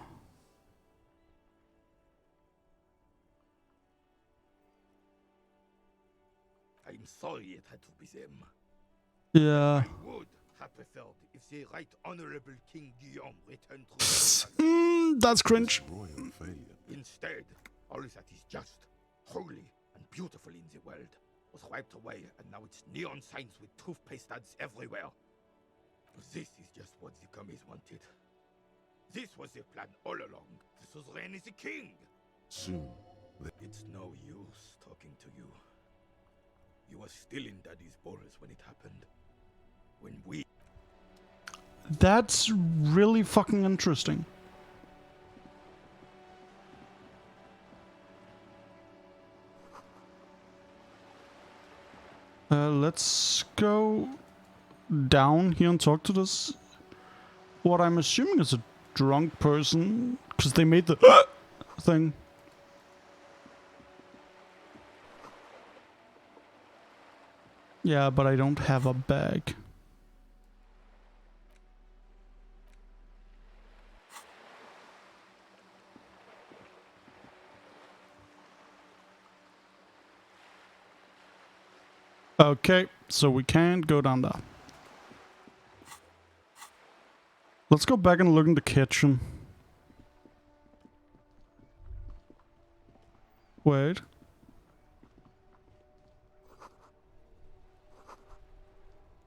I'm sorry it had to be them. Yeah. I would have preferred if the right honorable King Guillaume returned to That's cringe. Royal failure. Instead, all that is just, holy, and beautiful in the world was wiped away, and now it's neon signs with toothpaste ads everywhere. This is just what the commies wanted. This was their plan all along. The suzerain is the king. Soon, it's no use talking to you. You were still in Daddy's balls when it happened. When we... That's really fucking interesting. Let's go down here and talk to this. What I'm assuming is a drunk person, because they made the thing. Yeah, but I don't have a bag. Okay, so we can't go down there. Let's go back and look in the kitchen. Wait.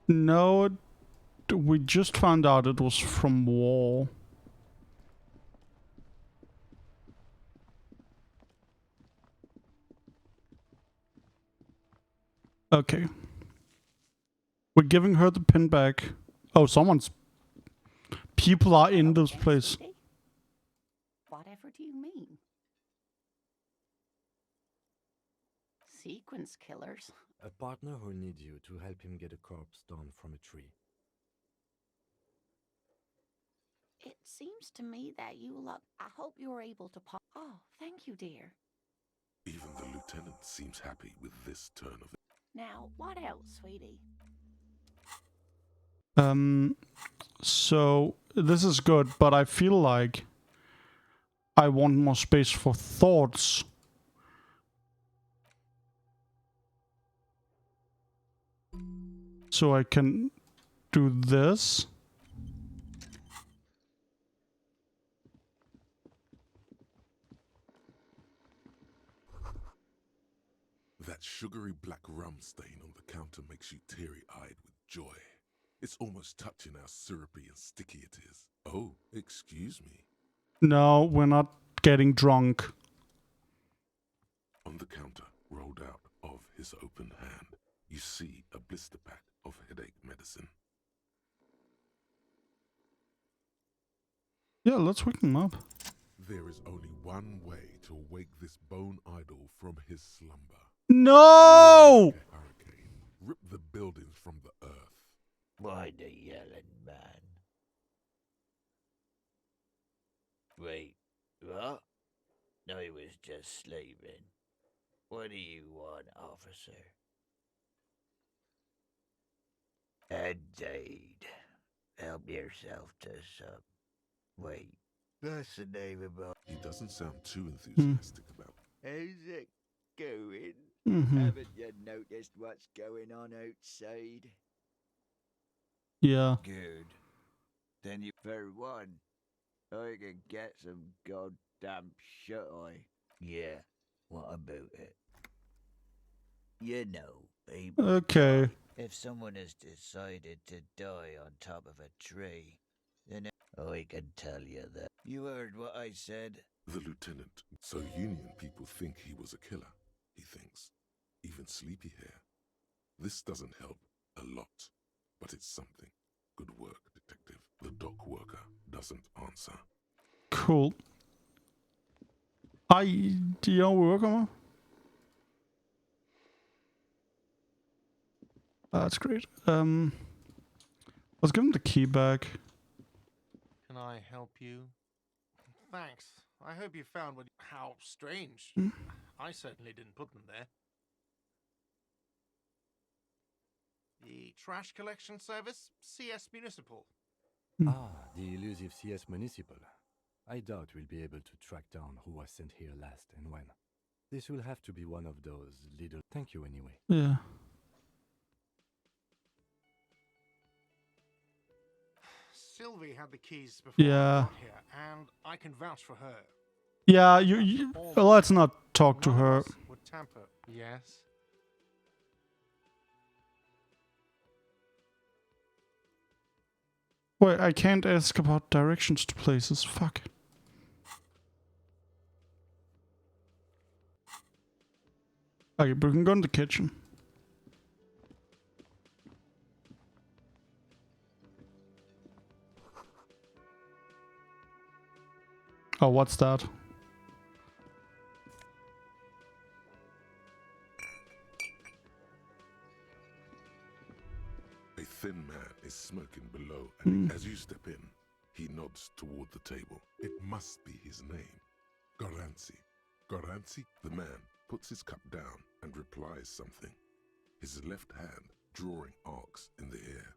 No, we just found out it was from wall. Okay. We're giving her the pin back. Oh, someone's... People are in this place. Whatever do you mean? Sequence killers? A partner who needs you to help him get a corpse down from a tree. It seems to me that you look... I hope you're able to pop... Oh, thank you, dear. Even the lieutenant seems happy with this turn of it. Now, what else, sweetie? So this is good, but I feel like I want more space for thoughts. So I can do this. That sugary black rum stain on the counter makes you teary-eyed with joy. It's almost touching how syrupy and sticky it is. Oh, excuse me. No, we're not getting drunk. On the counter, rolled out of his open hand, you see a blister pack of headache medicine. Yeah, let's wake him up. There is only one way to wake this bone idol from his slumber. No! Hurricane. Rip the buildings from the earth. Why the yelling, man? Wait, what? No, he was just sleeping. What do you want, officer? Indeed. Help yourself to some. Wait, that's the name of our... He doesn't sound too enthusiastic about it. How's it going? Mhm. Haven't you noticed what's going on outside? Yeah. Good. Then you, for one, I can get some goddamn shut-eye. Yeah, what about it? You know, people. Okay. If someone has decided to die on top of a tree, then I can tell you that. You heard what I said? The lieutenant. So Union people think he was a killer, he thinks. Even Sleepy Hair. This doesn't help a lot, but it's something. Good work, detective. The dock worker doesn't answer. Cool. Do you know where we're going? That's great. Let's give him the key back. Can I help you? Thanks. I hope you found what... How strange. I certainly didn't put them there. The trash collection service? CS Municipal. Ah, the elusive CS Municipal. I doubt we'll be able to track down who was sent here last and when. This will have to be one of those little... Thank you anyway. Yeah. Sylvie had the keys before I Yeah. got here, and I can vouch for her. Yeah, let's not talk to her. Would tamper. Yes. Wait, I can't ask about directions to places. Fuck. Okay, but we can go in the kitchen. Oh, what's that? A thin man is smoking below, and as you step in, he nods toward the table. It must be his name. Garanzi. Garanzi? The man puts his cup down and replies something. His left hand drawing arcs in the air.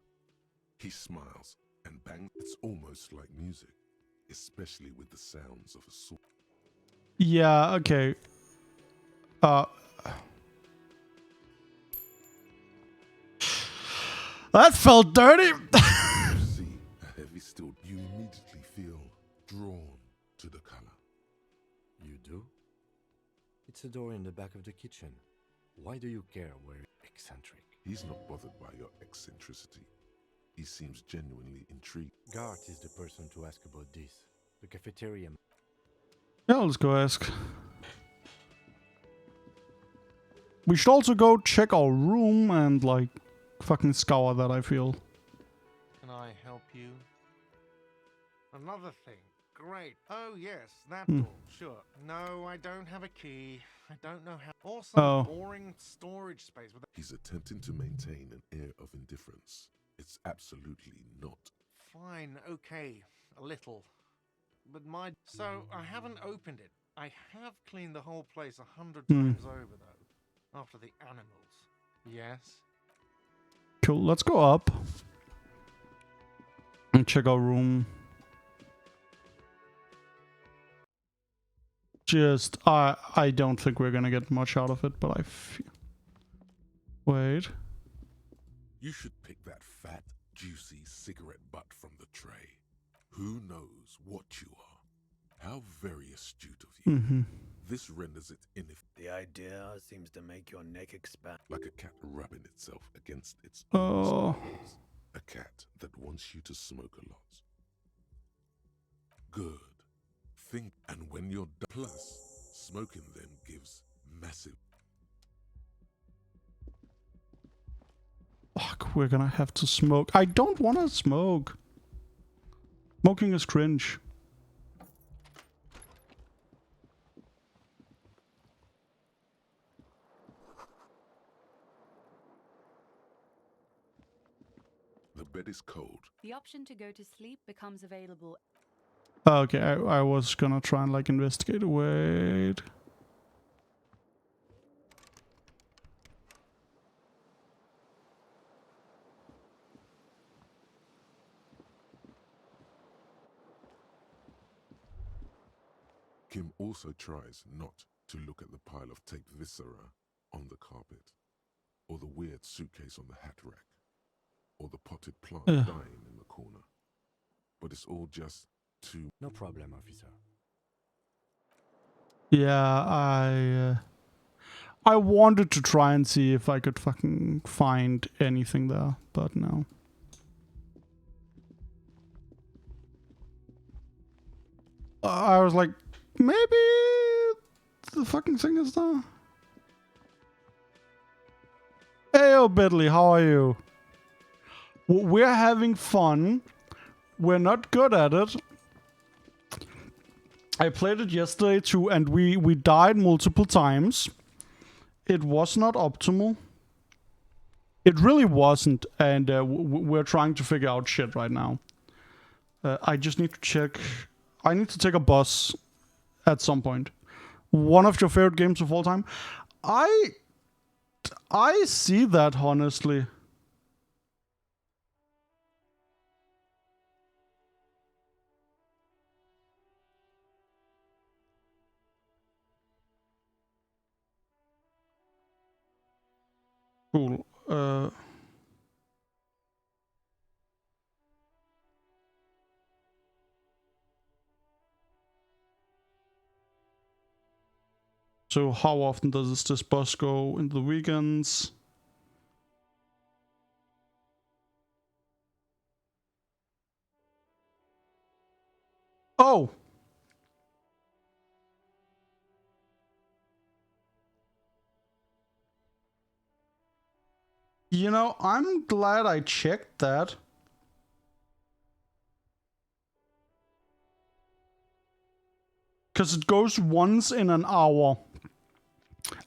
He smiles and bangs. It's almost like music, especially with the sounds of a sword. Yeah, okay. That felt dirty. You see a heavy steel. You immediately feel drawn to the color. You do? It's a door in the back of the kitchen. Why do you care where eccentric? He's not bothered by your eccentricity. He seems genuinely intrigued. Gart is the person to ask about this. The cafeteria. Yeah, let's go ask. We should also go check our room and, like, fucking scour that, I feel. Can I help you? Another thing. Great. Oh, yes, that Hmm. door. Sure. No, I don't have a key. I don't know how. Or some boring storage space with. He's attempting to maintain an air of indifference. It's absolutely not. Fine, okay, a little. But so I haven't opened it. I have cleaned the whole place 100 times over, though. After the animals. Yes? Cool, let's go up. And check our room. I don't think we're gonna get much out of it, but I feel... Wait. You should pick that fat, juicy cigarette butt from the tray. Who knows what you are? How very astute of you. Mm-hmm. This renders it The idea seems to make your neck expand. like a cat rubbing itself against its Oh. own skulls. A cat that wants you to smoke a lot. Good. Think, and when you're done, plus, smoking them gives massive. Fuck, we're gonna have to smoke. I don't want to smoke. Smoking is cringe. The bed is cold. The option to go to sleep becomes available. Okay, I was gonna try and like investigate. Wait. Kim also tries not to look at the pile of taped viscera on the carpet, or the weird suitcase on the hat rack, or the potted plant dying in the corner. But it's all just too... No problem, officer. Yeah, I wanted to try and see if I could fucking find anything there, but no. I was like, maybe the fucking thing is there. Hey, oh, Bedley, how are you? We're having fun. We're not good at it. I played it yesterday too, and we died multiple times. It was not optimal. It really wasn't, and we're trying to figure out shit right now. I just need to check. I need to take a bus at some point. One of your favorite games of all time? I see that, honestly. Cool. So how often does this bus go in the weekends? Oh! You know, I'm glad I checked that. Because it goes once in an hour.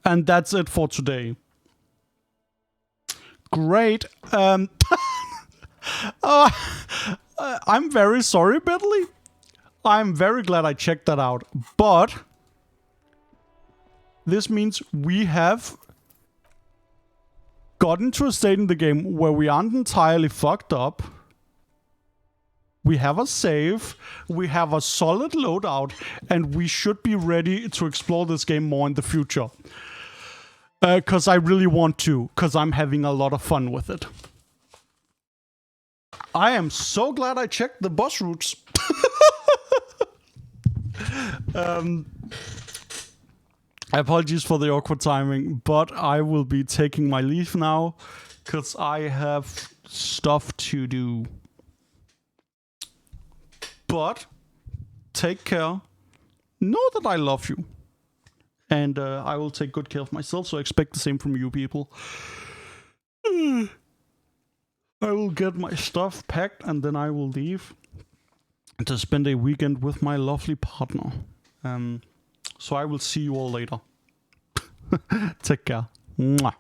And that's it for today. Great. I'm very sorry, Bentley. I'm very glad I checked that out. But this means we have gotten to a state in the game where we aren't entirely fucked up. We have a save, we have a solid loadout, and we should be ready to explore this game more in the future. Because I really want to, because I'm having a lot of fun with it. I am so glad I checked the bus routes. Apologies for the awkward timing, but I will be taking my leave now, because I have stuff to do. But take care. Know that I love you. And I will take good care of myself, so I expect the same from you people. I will get my stuff packed and then I will leave to spend a weekend with my lovely partner. So I will see you all later. Take care. Mwah.